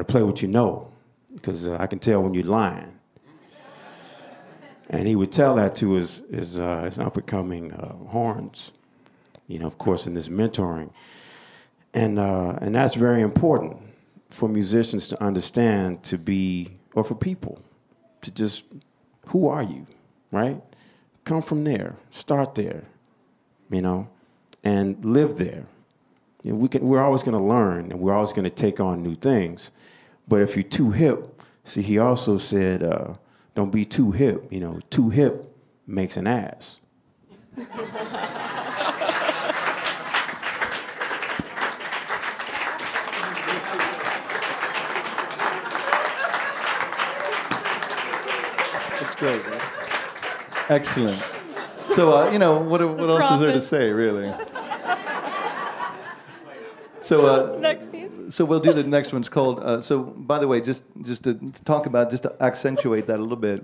play what you know, because I can tell when you're lying. And he would tell that to his up-and-coming horns, of course, in this mentoring. And that's very important for musicians to understand, or for people to just, who are you, right? Come from there, start there, and live there. We're always going to learn, and we're always going to take on new things. But if you're too hip, see, he also said, don't be too hip. Too hip makes an ass. That's great. Man. Excellent. So, what else is there to say, really? So next piece. So we'll do the next one. It's called. So by the way, just to talk about, just to accentuate that a little bit.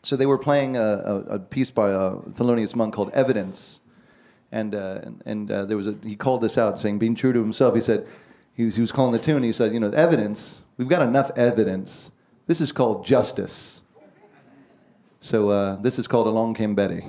So they were playing a piece by a Thelonious Monk called "Evidence," and there was he called this out, saying, being true to himself, he said he was calling the tune. He said, evidence. We've got enough evidence. This is called justice. So this is called "Along Came Betty."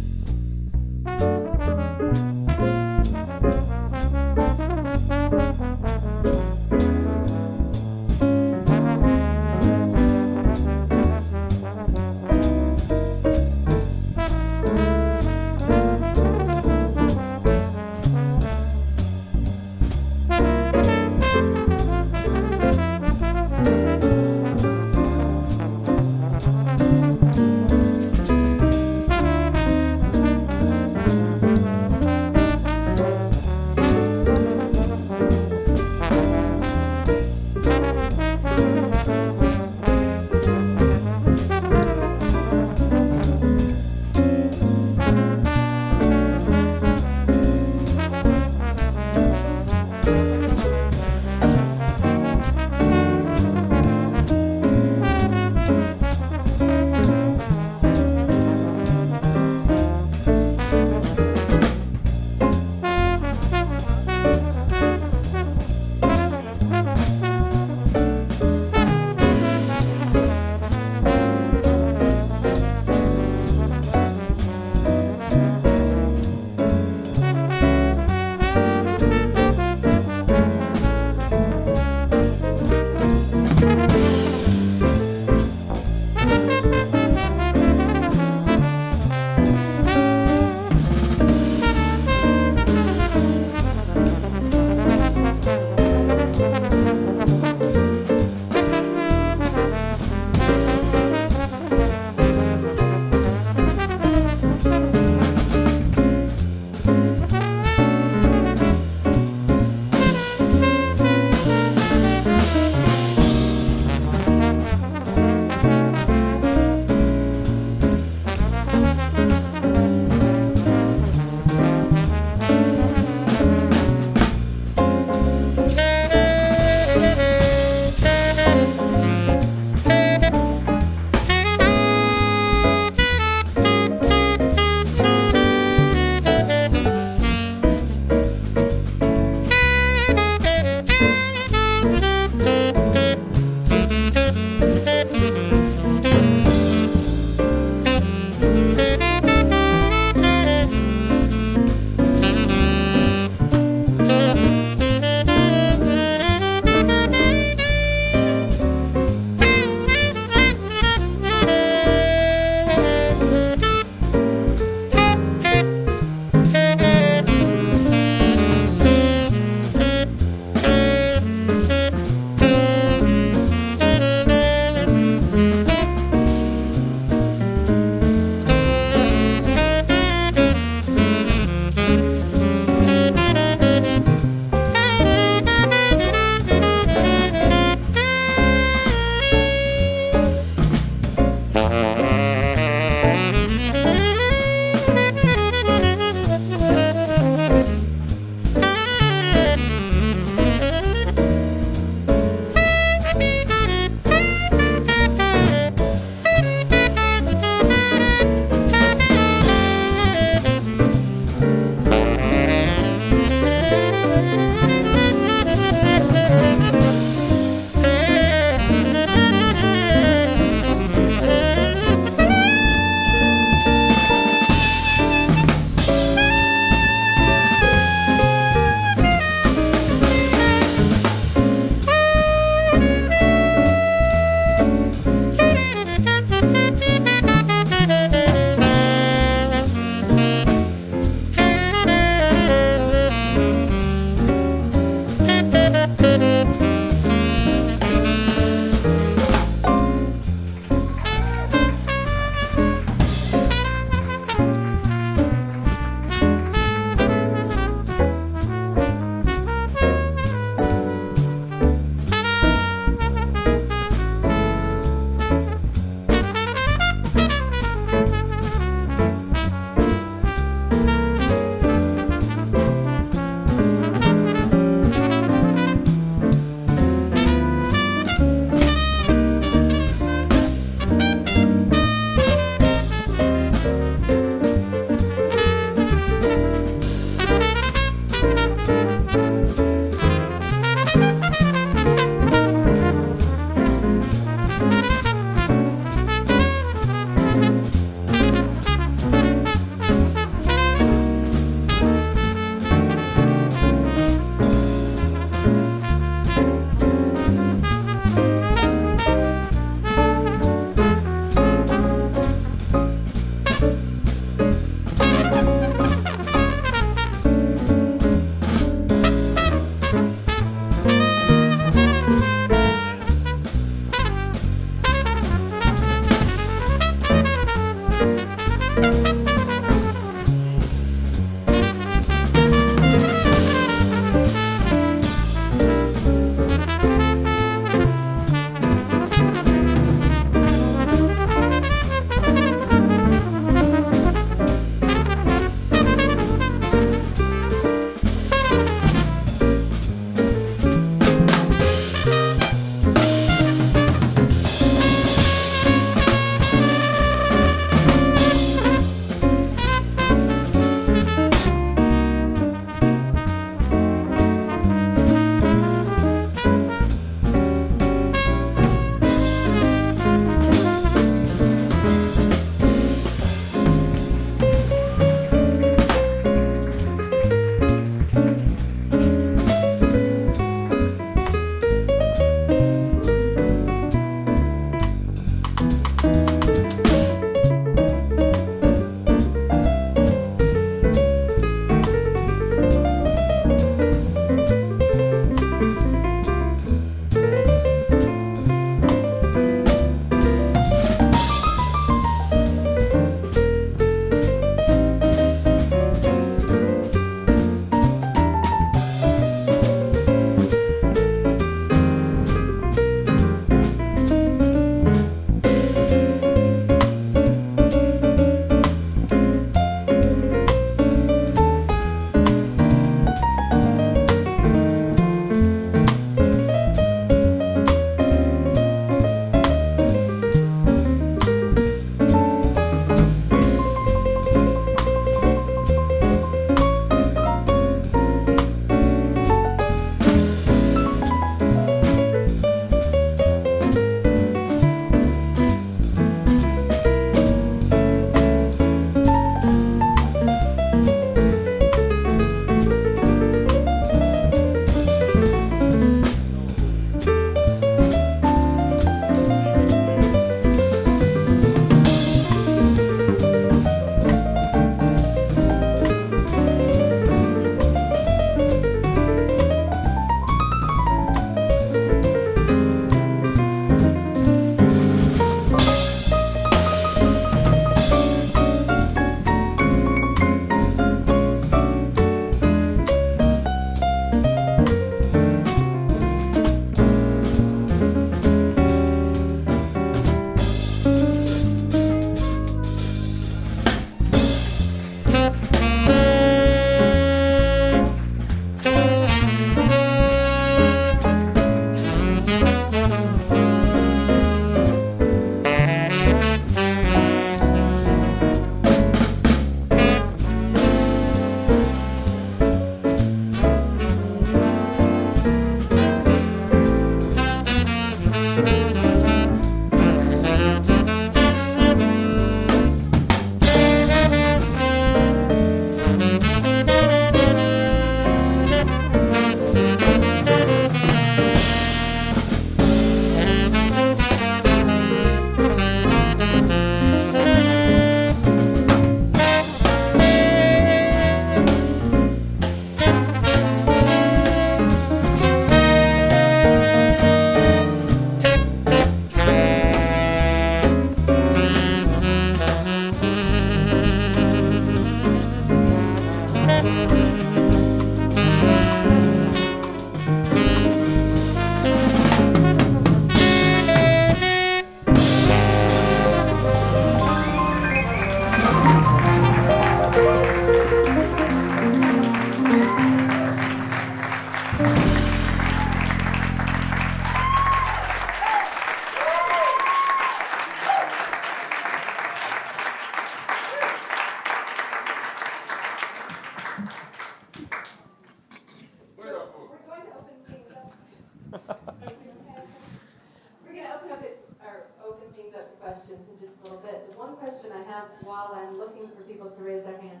while I'm looking for people to raise their hand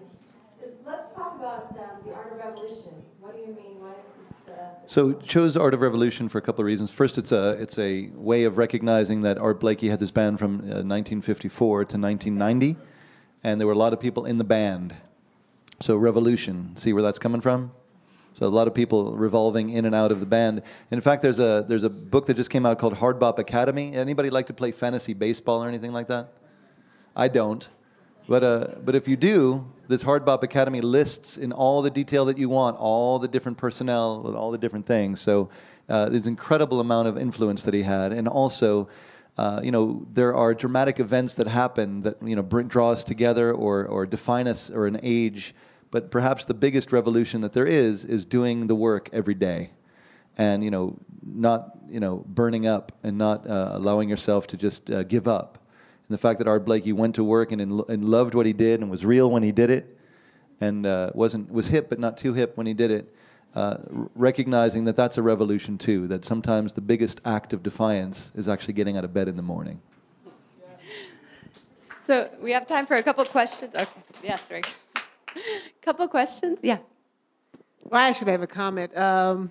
is let's talk about the art of revolution. What do you mean? Why is this? So chose Art of Revolution for a couple of reasons. First, it's a way of recognizing that Art Blakey had this band from 1954 to 1990, and there were a lot of people in the band. So revolution, see where that's coming from? So a lot of people revolving in and out of the band. In fact, there's a book that just came out called Hard Bop Academy. Anybody like to play fantasy baseball or anything like that? I don't. But if you do, this Hard Bop Academy lists in all the detail that you want, all the different personnel, with all the different things. So there's an incredible amount of influence that he had. And also, there are dramatic events that happen that, draw us together or define us or an age. But perhaps the biggest revolution that there is doing the work every day. And, not, burning up and not allowing yourself to just give up. And the fact that Art Blakey went to work and loved what he did and was real when he did it, and was hip but not too hip when he did it, recognizing that that's a revolution too. That sometimes the biggest act of defiance is actually getting out of bed in the morning. So we have time for a couple questions. Okay. Yes, Rick. Couple questions. Yeah. Well, I actually have a comment. I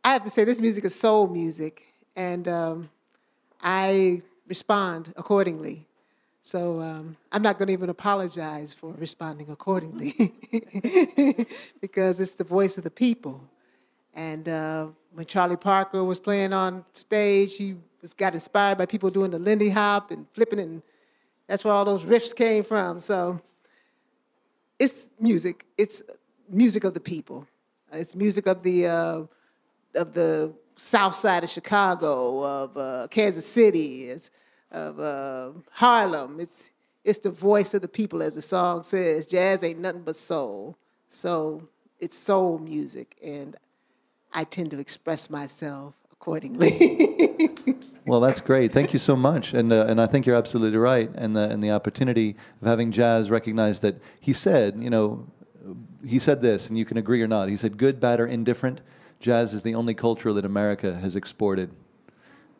have to say this music is soul music, and I respond accordingly. So I'm not going to even apologize for responding accordingly because it's the voice of the people. And when Charlie Parker was playing on stage, he got inspired by people doing the Lindy Hop and flipping it, and that's where all those riffs came from. So it's music. It's music of the people. It's music of the South Side of Chicago, of Kansas City, of Harlem. It's the voice of the people, as the song says. Jazz ain't nothing but soul. So it's soul music, and I tend to express myself accordingly. Well, that's great. Thank you so much. And I think you're absolutely right. And the opportunity of having Jazz recognize that he said this, and you can agree or not. He said, good, bad, or indifferent, jazz is the only culture that America has exported.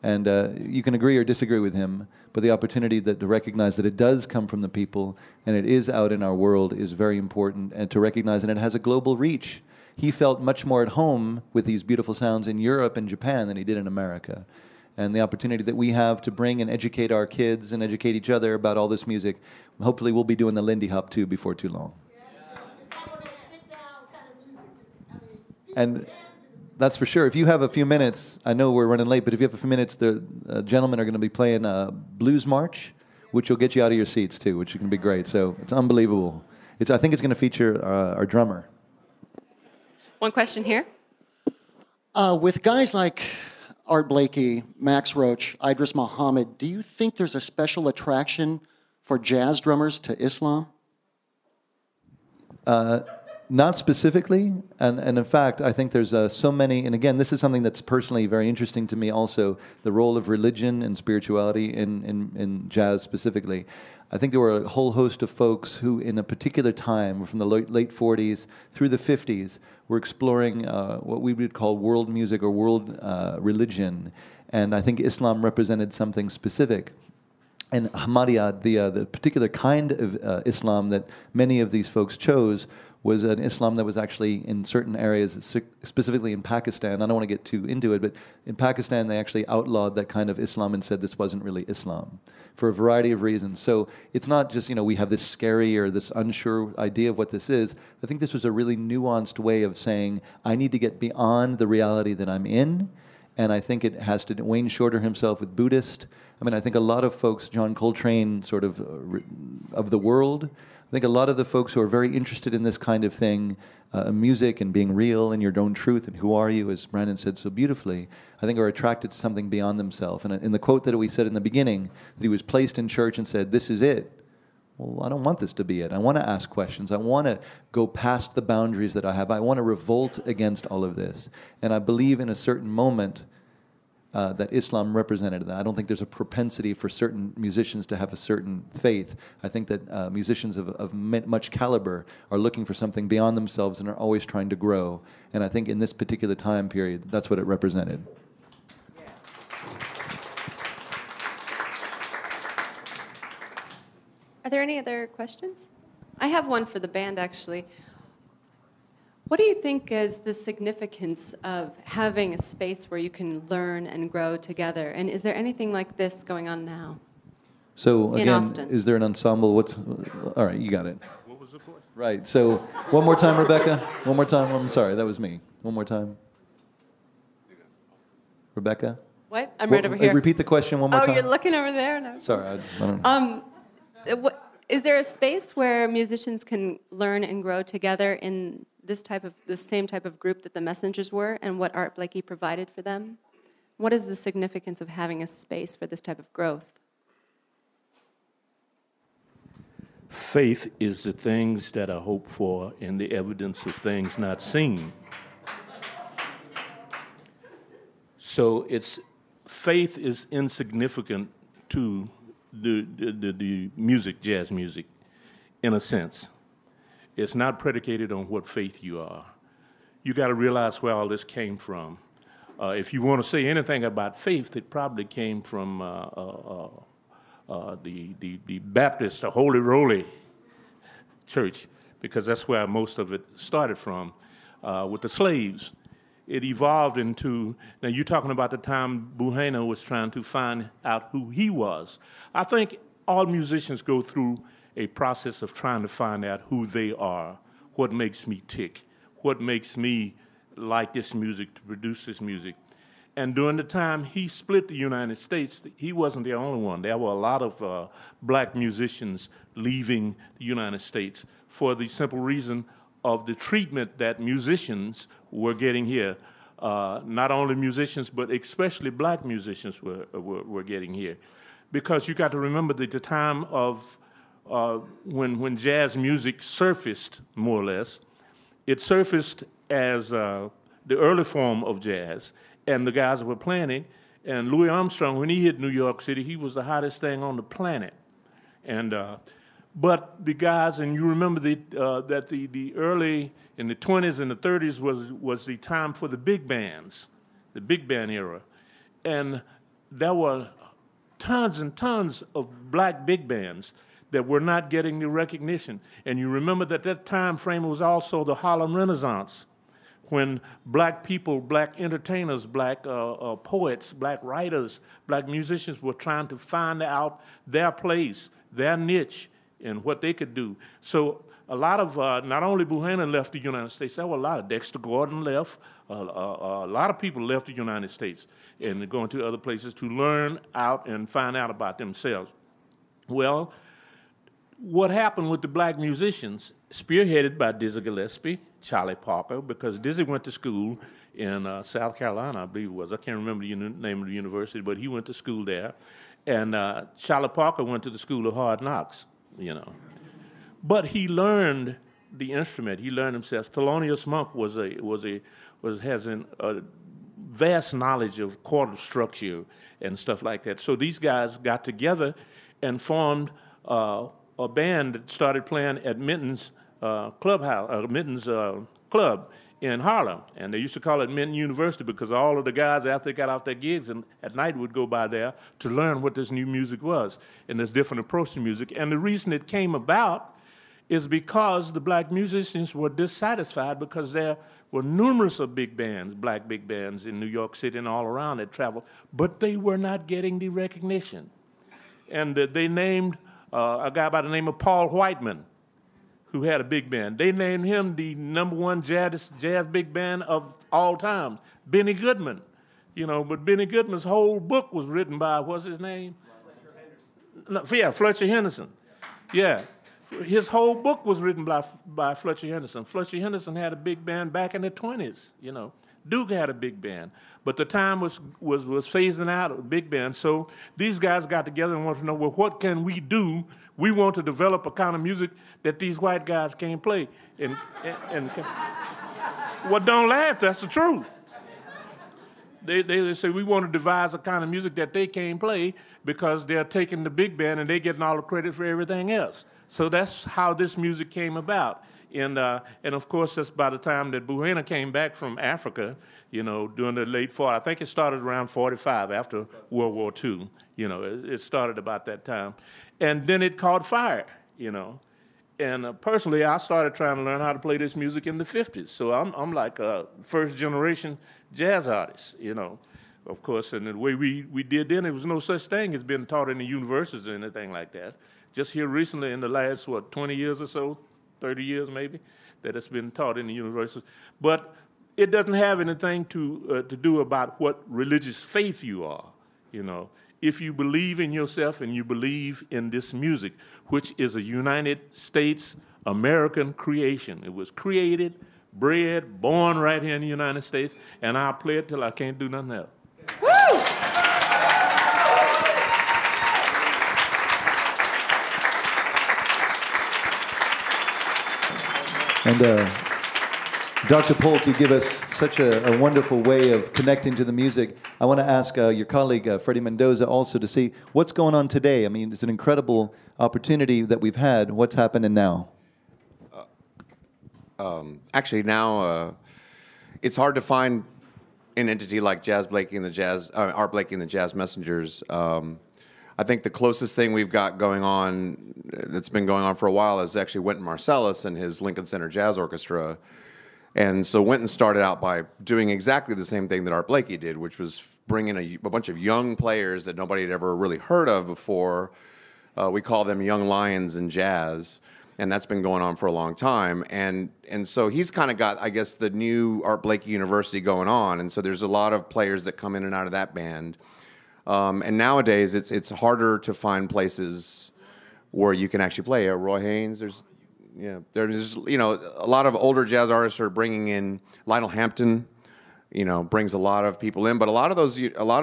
And you can agree or disagree with him, but the opportunity to recognize that it does come from the people and it is out in our world is very important, and to recognize that it has a global reach. He felt much more at home with these beautiful sounds in Europe and Japan than he did in America. And the opportunity that we have to bring and educate our kids and educate each other about all this music, hopefully we'll be doing the Lindy Hop too before too long. And that's for sure. If you have a few minutes, I know we're running late, but if you have a few minutes, the gentlemen are going to be playing Blues March, which will get you out of your seats too, which is going to be great. So it's unbelievable. I think it's going to feature our drummer. One question here. With guys like Art Blakey, Max Roach, Idris Muhammad, do you think there's a special attraction for jazz drummers to Islam? Not specifically, and in fact, I think there's so many, and again, this is something that's personally very interesting to me also, the role of religion and spirituality in jazz specifically. I think there were a whole host of folks who in a particular time, from the late 40s through the 50s, were exploring what we would call world music or world religion, and I think Islam represented something specific. And Ahmadiyya, the particular kind of Islam that many of these folks chose, was an Islam that was actually in certain areas, specifically in Pakistan. I don't want to get too into it, but in Pakistan they actually outlawed that kind of Islam and said this wasn't really Islam for a variety of reasons. So it's not just, we have this scary or this unsure idea of what this is. I think this was a really nuanced way of saying, I need to get beyond the reality that I'm in. And I think it has to, Wayne Shorter himself with Buddhist. I mean, I think a lot of folks, John Coltrane sort of the world, I think a lot of the folks who are very interested in this kind of thing, music and being real and your own truth and who are you, as Brandon said so beautifully, I think are attracted to something beyond themselves. And in the quote that we said in the beginning, that he was placed in church and said, this is it. Well, I don't want this to be it. I want to ask questions. I want to go past the boundaries that I have. I want to revolt against all of this. And I believe in a certain moment that Islam represented that. I don't think there's a propensity for certain musicians to have a certain faith. I think that musicians of much caliber are looking for something beyond themselves and are always trying to grow. And I think in this particular time period, that's what it represented. Are there any other questions? I have one for the band, actually. What do you think is the significance of having a space where you can learn and grow together? And is there anything like this going on now? So in again, Austin? is there an ensemble? All right, you got it. What was the question? Right. So one more time, Rebecca. One more time. I'm sorry, that was me. One more time. Rebecca. What? I'm right over here. Repeat the question one more time. Oh, you're looking over there? No. Sorry, I don't know. Is there a space where musicians can learn and grow together in the same type of group that the Messengers were, and what Art Blakey provided for them? What is the significance of having a space for this type of growth? Faith is the things that are hoped for and the evidence of things not seen. So faith is insignificant to the music, jazz music, in a sense. It's not predicated on what faith you are. You got to realize where all this came from. If you want to say anything about faith, it probably came from the Baptist, the Holy Roly Church, because that's where most of it started from, with the slaves. It evolved into, now you're talking about the time Buhana was trying to find out who he was. I think all musicians go through a process of trying to find out who they are, what makes me tick, what makes me like this music, to produce this music. And during the time he split the United States, he wasn't the only one. There were a lot of black musicians leaving the United States for the simple reason of the treatment that musicians were getting here. Not only musicians, but especially black musicians were getting here. Because you got to remember that the time of when jazz music surfaced, more or less, it surfaced as the early form of jazz, and the guys were playing it. And Louis Armstrong, when he hit New York City, he was the hottest thing on the planet. And but the guys, and you remember that the early, in the 20s and the 30s was the time for the big bands, the big band era. And there were tons and tons of black big bands that were not getting the recognition. And you remember that time frame was also the Harlem Renaissance, when black people, black entertainers, black poets, black writers, black musicians were trying to find out their place, their niche, and what they could do. So a lot of, not only Buchanan left the United States, there were a lot of, Dexter Gordon left, a lot of people left the United States and going to other places to learn out and find out about themselves. Well, what happened with the black musicians, spearheaded by Dizzy Gillespie, Charlie Parker, because Dizzy went to school in South Carolina, I believe it was. I can't remember the name of the university, but he went to school there. And Charlie Parker went to the School of Hard Knocks, you know. But he learned the instrument. He learned himself. Thelonious Monk has a vast knowledge of chord structure and stuff like that. So these guys got together and formed a band that started playing at Minton's Club in Harlem. And they used to call it Minton University because all of the guys, after they got off their gigs and at night, would go by there to learn what this new music was and this different approach to music. And the reason it came about is because the black musicians were dissatisfied because there were numerous of big bands, black big bands in New York City and all around that traveled, but they were not getting the recognition. And they named a guy by the name of Paul Whiteman, who had a big band. They named him the #1 jazz big band of all time, Benny Goodman. You know, but Benny Goodman's whole book was written by, what's his name? Fletcher Henderson. Yeah, Fletcher Henderson. Yeah. His whole book was written by Fletcher Henderson. Fletcher Henderson had a big band back in the 20s, you know. Duke had a big band, but the time was phasing out of big band. So these guys got together and wanted to know, well, what can we do? We want to develop a kind of music that these white guys can't play. And well, don't laugh, that's the truth. They say we want to devise a kind of music that they can't play because they're taking the big band and they're getting all the credit for everything else. So that's how this music came about And of course, that's by the time that Buena came back from Africa, you know, during the late 40s. I think it started around 45 after World War II. You know, it started about that time. And then it caught fire, you know. And personally, I started trying to learn how to play this music in the 50s. So I'm like a first generation jazz artist, you know. Of course, and the way we did then, there was no such thing as being taught in the universities or anything like that. Just here recently in the last, 20 years or so, 30 years maybe, that it's been taught in the universities. But it doesn't have anything to do about what religious faith you are, you know. If you believe in yourself and you believe in this music, which is a United States American creation. It was created, bred, born right here in the United States, and I'll play it till I can't do nothing else. Woo! And Dr. Polk, you give us such a wonderful way of connecting to the music. I want to ask your colleague, Freddie Mendoza, also to see what's going on today. I mean, it's an incredible opportunity that we've had. What's happening now? Actually, now it's hard to find an entity like Art Blakey and the Jazz Messengers. I think the closest thing we've got going on, that's been going on for a while, is actually Wynton Marsalis and his Lincoln Center Jazz Orchestra. And so Wynton started out by doing exactly the same thing that Art Blakey did, which was bringing a bunch of young players that nobody had ever really heard of before. We call them young lions in jazz, and that's been going on for a long time. And so he's kind of got, I guess, the new Art Blakey University going on, and so there's a lot of players that come in and out of that band. And nowadays, it's harder to find places where you can actually play. Roy Haynes, there's a lot of older jazz artists are bringing in. Lionel Hampton, brings a lot of people in, but a lot of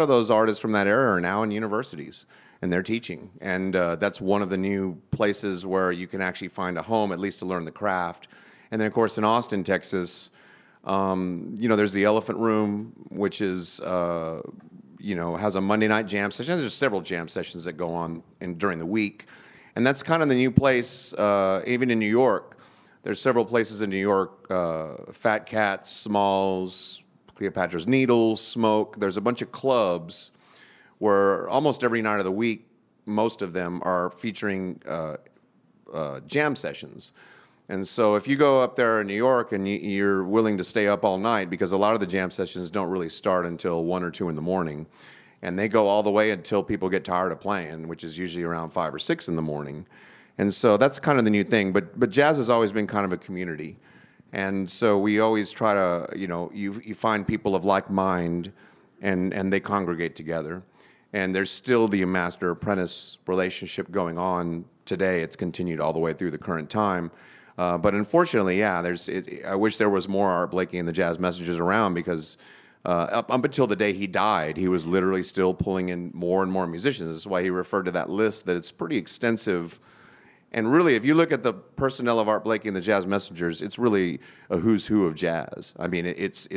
those artists from that era are now in universities and they're teaching, and that's one of the new places where you can actually find a home, at least to learn the craft. And then, of course, in Austin, Texas, there's the Elephant Room, which is has a Monday night jam session. There's several jam sessions that go on during the week. And that's kind of the new place, even in New York. There's several places in New York, Fat Cats, Smalls, Cleopatra's Needles, Smoke. There's a bunch of clubs where almost every night of the week, most of them are featuring jam sessions. And so if you go up there in New York and you're willing to stay up all night, because a lot of the jam sessions don't really start until 1 or 2 in the morning, and they go all the way until people get tired of playing, which is usually around 5 or 6 in the morning. And so that's kind of the new thing. But jazz has always been kind of a community. And so we always try to, you find people of like mind, and they congregate together. And there's still the master-apprentice relationship going on today. It's continued all the way through the current time. But unfortunately, yeah, I wish there was more Art Blakey and the Jazz Messengers around, because up until the day he died, he was literally still pulling in more and more musicians. That's why he referred to that list, that it's pretty extensive. And really, if you look at the personnel of Art Blakey and the Jazz Messengers, it's really a who's who of jazz. I mean, it's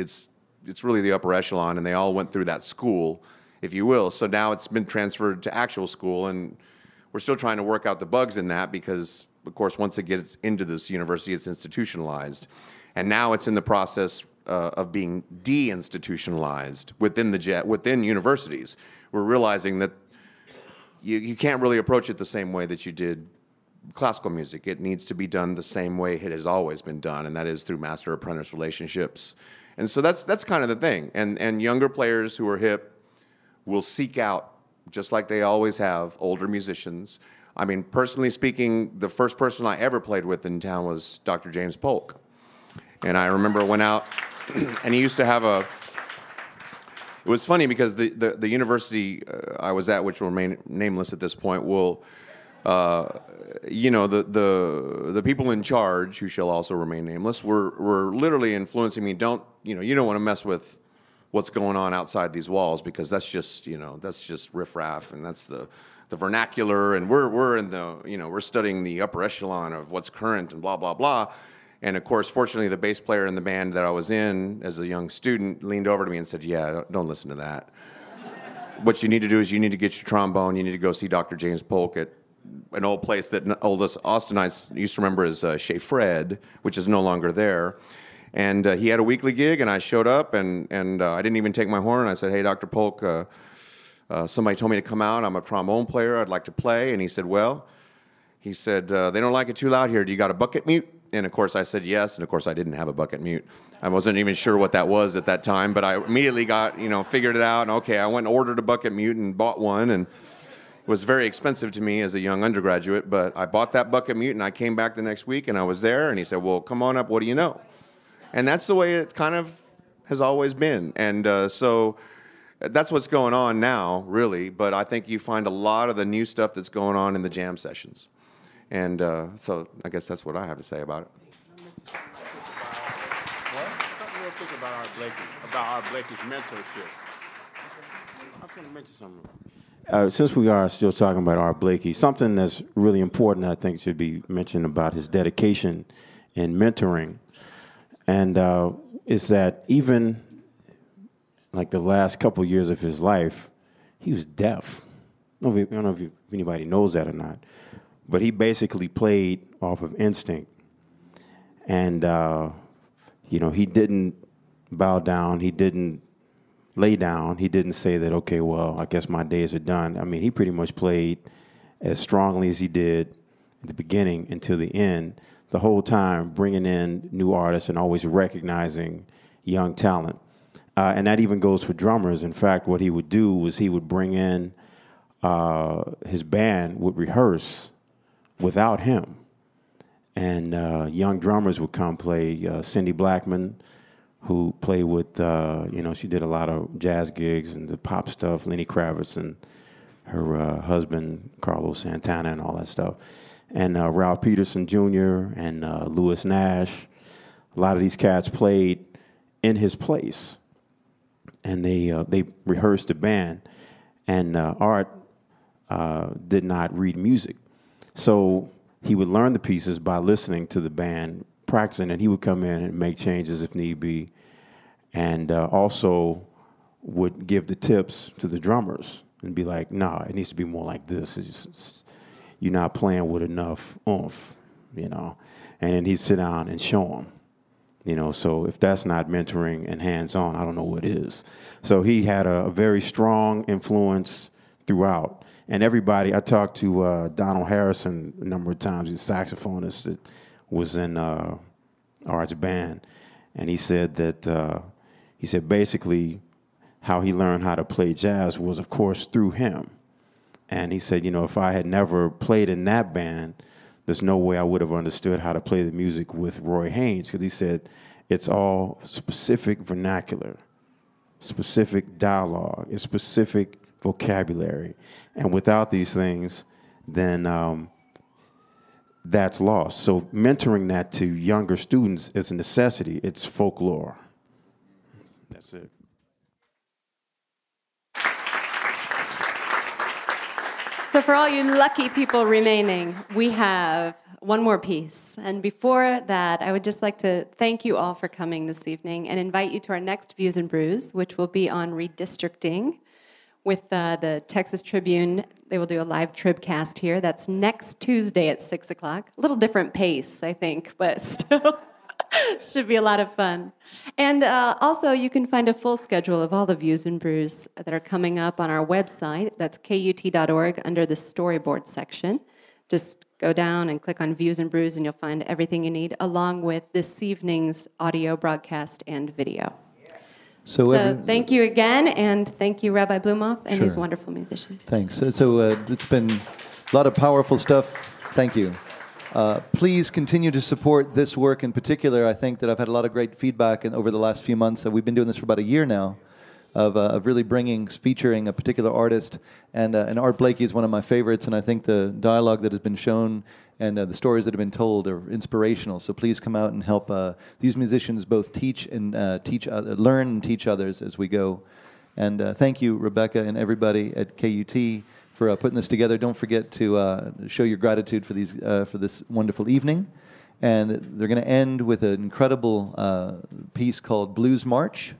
really the upper echelon, and they all went through that school, if you will. So now it's been transferred to actual school, and we're still trying to work out the bugs in that, because, of course, once it gets into this university, it's institutionalized. And now it's in the process of being de-institutionalized within universities. We're realizing that you can't really approach it the same way that you did classical music. It needs to be done the same way it has always been done, and that is through master-apprentice relationships. And so that's kind of the thing. And younger players who are hip will seek out, just like they always have, older musicians. I mean, personally speaking, the first person I ever played with in town was Dr. James Polk. And I remember I went out, and he used to have it was funny because the university I was at, which will remain nameless at this point, will, the people in charge, who shall also remain nameless, were literally influencing me. You don't want to mess with what's going on outside these walls, because that's just riffraff, and that's the vernacular, and we're in the, we're studying the upper echelon of what's current and blah, blah, blah. And of course, fortunately, the bass player in the band that I was in as a young student leaned over to me and said, yeah, don't listen to that. What you need to do is you need to get your trombone, you need to go see Dr. James Polk at an old place that oldest Austinites used to remember as Chez Fred, which is no longer there. And he had a weekly gig, and I showed up, and I didn't even take my horn. I said, "Hey, Dr. Polk, somebody told me to come out. I'm a trombone player. I'd like to play." And he said, "They don't like it too loud here. Do you got a bucket mute?" And of course I said yes, and of course I didn't have a bucket mute. I wasn't even sure what that was at that time, but I immediately figured it out, and okay, I went and ordered a bucket mute and bought one, and it was very expensive to me as a young undergraduate, but I bought that bucket mute, and I came back the next week, and I was there, and he said, "Well, come on up, what do you know?" And that's the way it kind of has always been, and so that's what's going on now, really, but I think you find a lot of the new stuff that's going on in the jam sessions. And so I guess that's what I have to say about it. Something real quick about Art Blakey's mentorship. I was going to mention something. Since we are still talking about Art Blakey, something that's really important I think should be mentioned about his dedication in mentoring, and is that even like the last couple years of his life, he was deaf. I don't know if anybody knows that or not. But he basically played off of instinct. And, he didn't bow down. He didn't lay down. He didn't say that, okay, well, I guess my days are done. I mean, he pretty much played as strongly as he did at the beginning until the end, the whole time bringing in new artists and always recognizing young talent. And that even goes for drummers. In fact, what he would do was he would bring in his band would rehearse without him. And young drummers would come play. Cindy Blackman, who played with, she did a lot of jazz gigs and the pop stuff, Lenny Kravitz and her husband, Carlos Santana, and all that stuff. And Ralph Peterson Jr. and Louis Nash. A lot of these cats played in his place. And they rehearsed the band. And Art did not read music. So he would learn the pieces by listening to the band, practicing, and he would come in and make changes if need be, and also would give the tips to the drummers and be like, "Nah, it needs to be more like this. You're not playing with enough oomph, And then he'd sit down and show them, So if that's not mentoring and hands-on, I don't know what is. So he had a very strong influence throughout. And everybody, I talked to Donald Harrison a number of times, he's a saxophonist that was in Art's band. And he said that, basically how he learned how to play jazz was, of course, through him. And he said, if I had never played in that band, there's no way I would have understood how to play the music with Roy Haynes, because he said it's all specific vernacular, specific dialogue, it's specific vocabulary. And without these things, then that's lost. So mentoring that to younger students is a necessity. It's folklore. That's it. So for all you lucky people remaining, we have one more piece. And before that, I would just like to thank you all for coming this evening and invite you to our next Views and Brews, which will be on redistricting with the Texas Tribune. They will do a live Tribcast here. That's next Tuesday at 6 o'clock. A little different pace, I think, but still should be a lot of fun. And also, you can find a full schedule of all the Views and Brews that are coming up on our website. That's KUT.org under the storyboard section. Just go down and click on Views and Brews, and you'll find everything you need, along with this evening's audio broadcast and video. So thank you again, and thank you, Rabbi Blumoff, and his wonderful musicians. Thanks. So it's been a lot of powerful stuff. Thank you. Please continue to support this work in particular. I think that I've had a lot of great feedback over the last few months. We've been doing this for about a year now, of really featuring a particular artist. And Art Blakey is one of my favorites, and I think the dialogue that has been shown and the stories that have been told are inspirational. So please come out and help these musicians both teach and learn and teach others as we go. And thank you, Rebecca, and everybody at KUT for putting this together. Don't forget to show your gratitude for this wonderful evening. And they're going to end with an incredible piece called Blues March.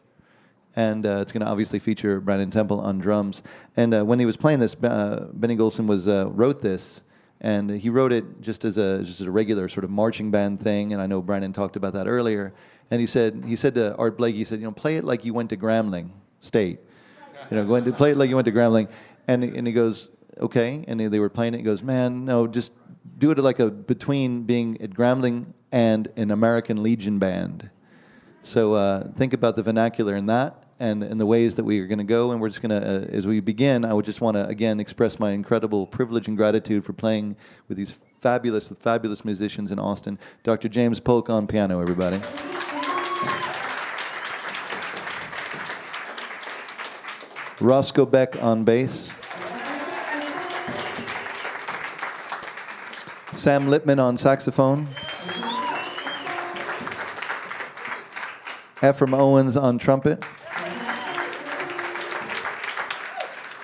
And it's going to obviously feature Brandon Temple on drums. And when he was playing this, Benny Golson wrote this And he wrote it just as a regular sort of marching band thing. And I know Brandon talked about that earlier. And he said to Art Blakey, he said, play it like you went to Grambling State. Play it like you went to Grambling. And he goes, okay. And they were playing it. He goes, man, no, just do it like between being at Grambling and an American Legion band. So think about the vernacular in that and the ways that we are going to go. And we're just going to, as we begin, I would just want to, again, express my incredible privilege and gratitude for playing with these fabulous musicians in Austin. Dr. James Polk on piano, everybody. Roscoe Beck on bass. Sam Lippman on saxophone. Ephraim Owens on trumpet.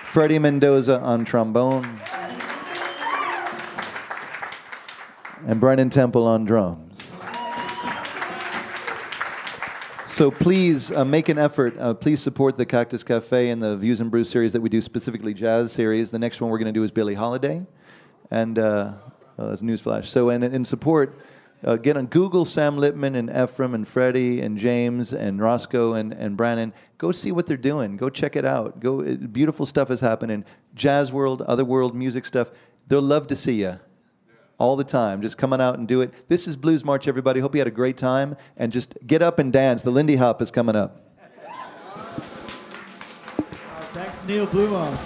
Freddie Mendoza on trombone. And Brennan Temple on drums. So please make an effort. Please support the Cactus Cafe and the Views and Brews series that we do, specifically jazz series. The next one we're going to do is Billie Holiday. And that's a newsflash. So in support, get on Google Sam Lippman and Ephraim and Freddie and James and Roscoe and Brannon. Go see what they're doing. Go check it out. Beautiful stuff is happening. Jazz world, other world music stuff. They'll love to see you. All the time. Just come on out and do it. This is Blues March, everybody. Hope you had a great time. And just get up and dance. The Lindy Hop is coming up. Thanks, Neil Blumov.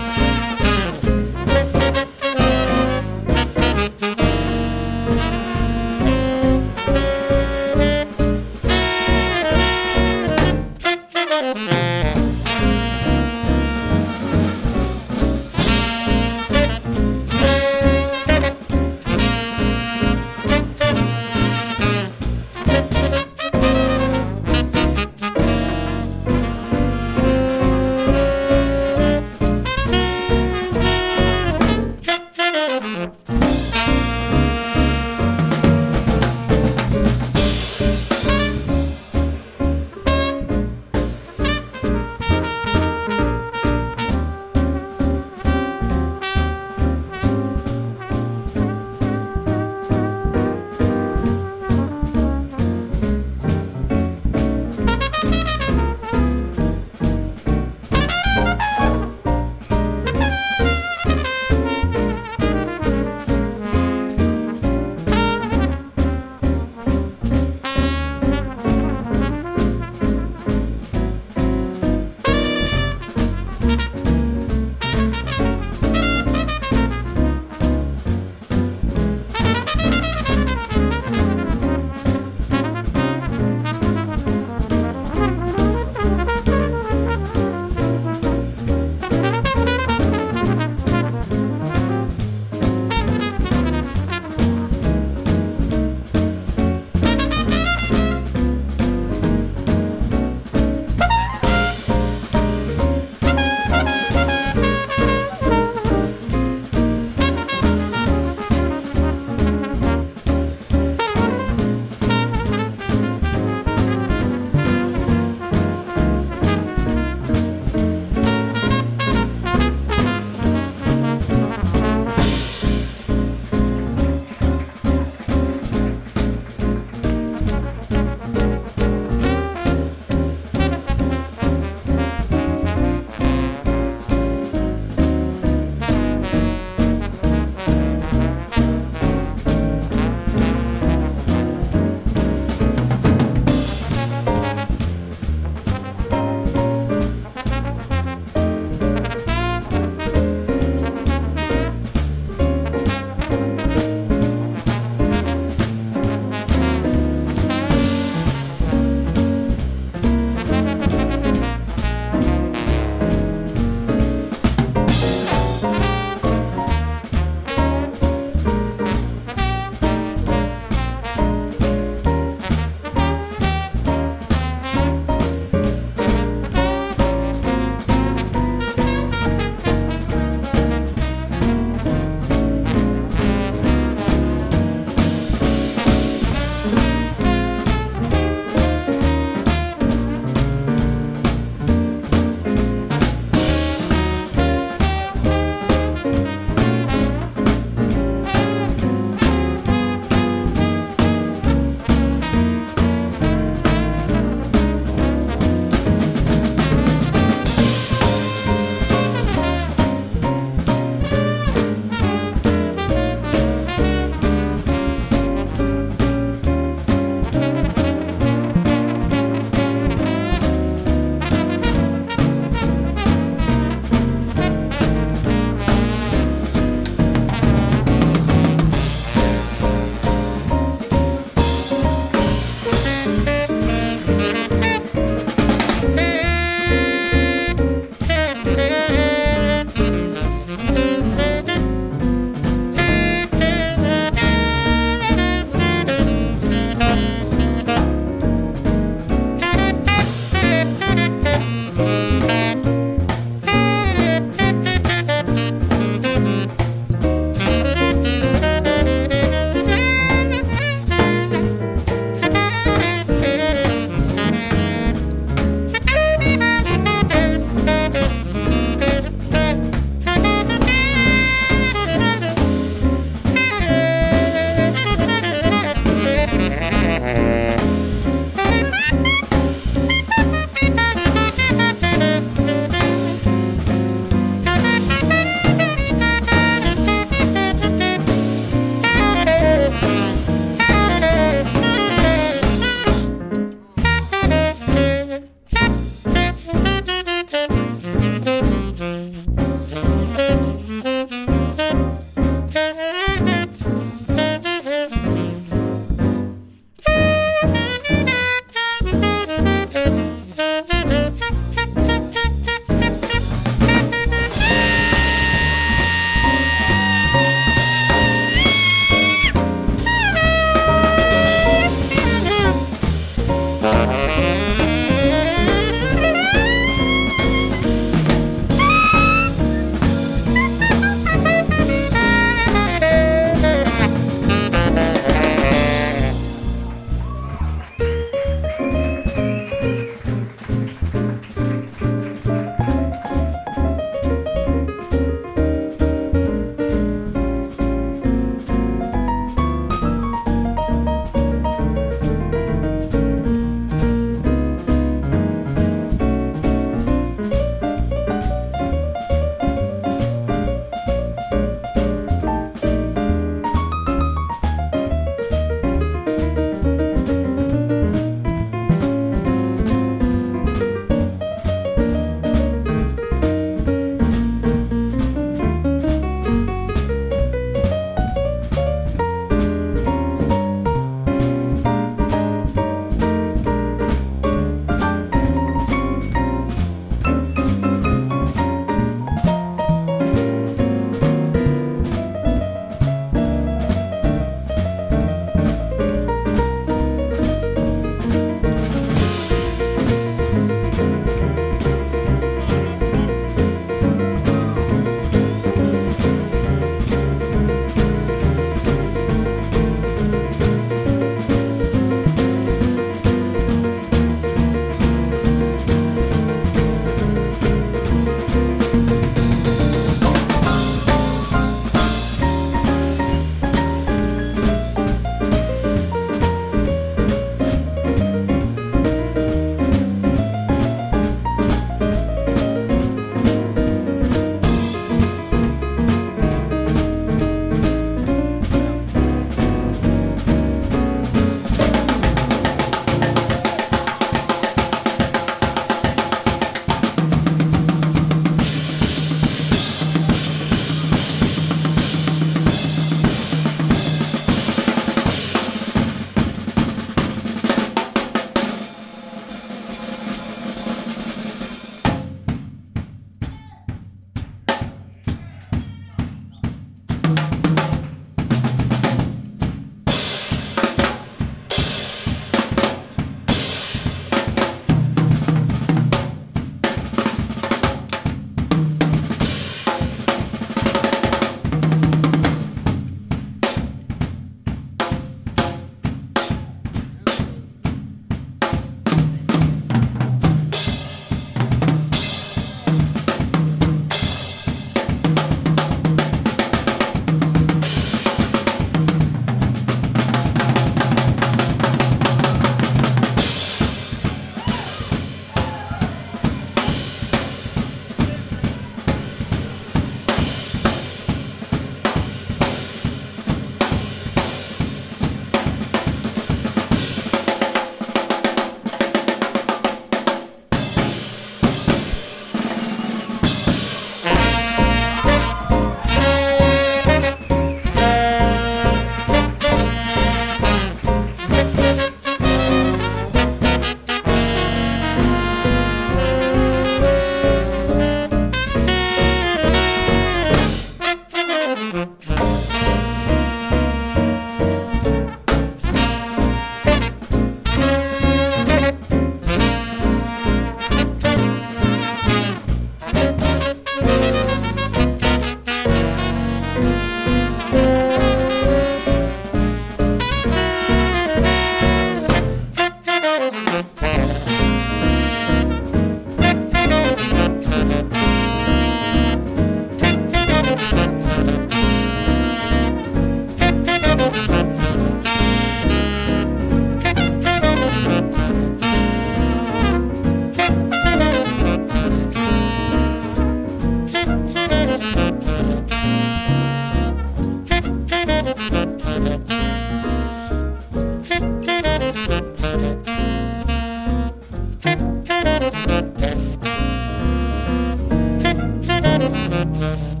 Bye.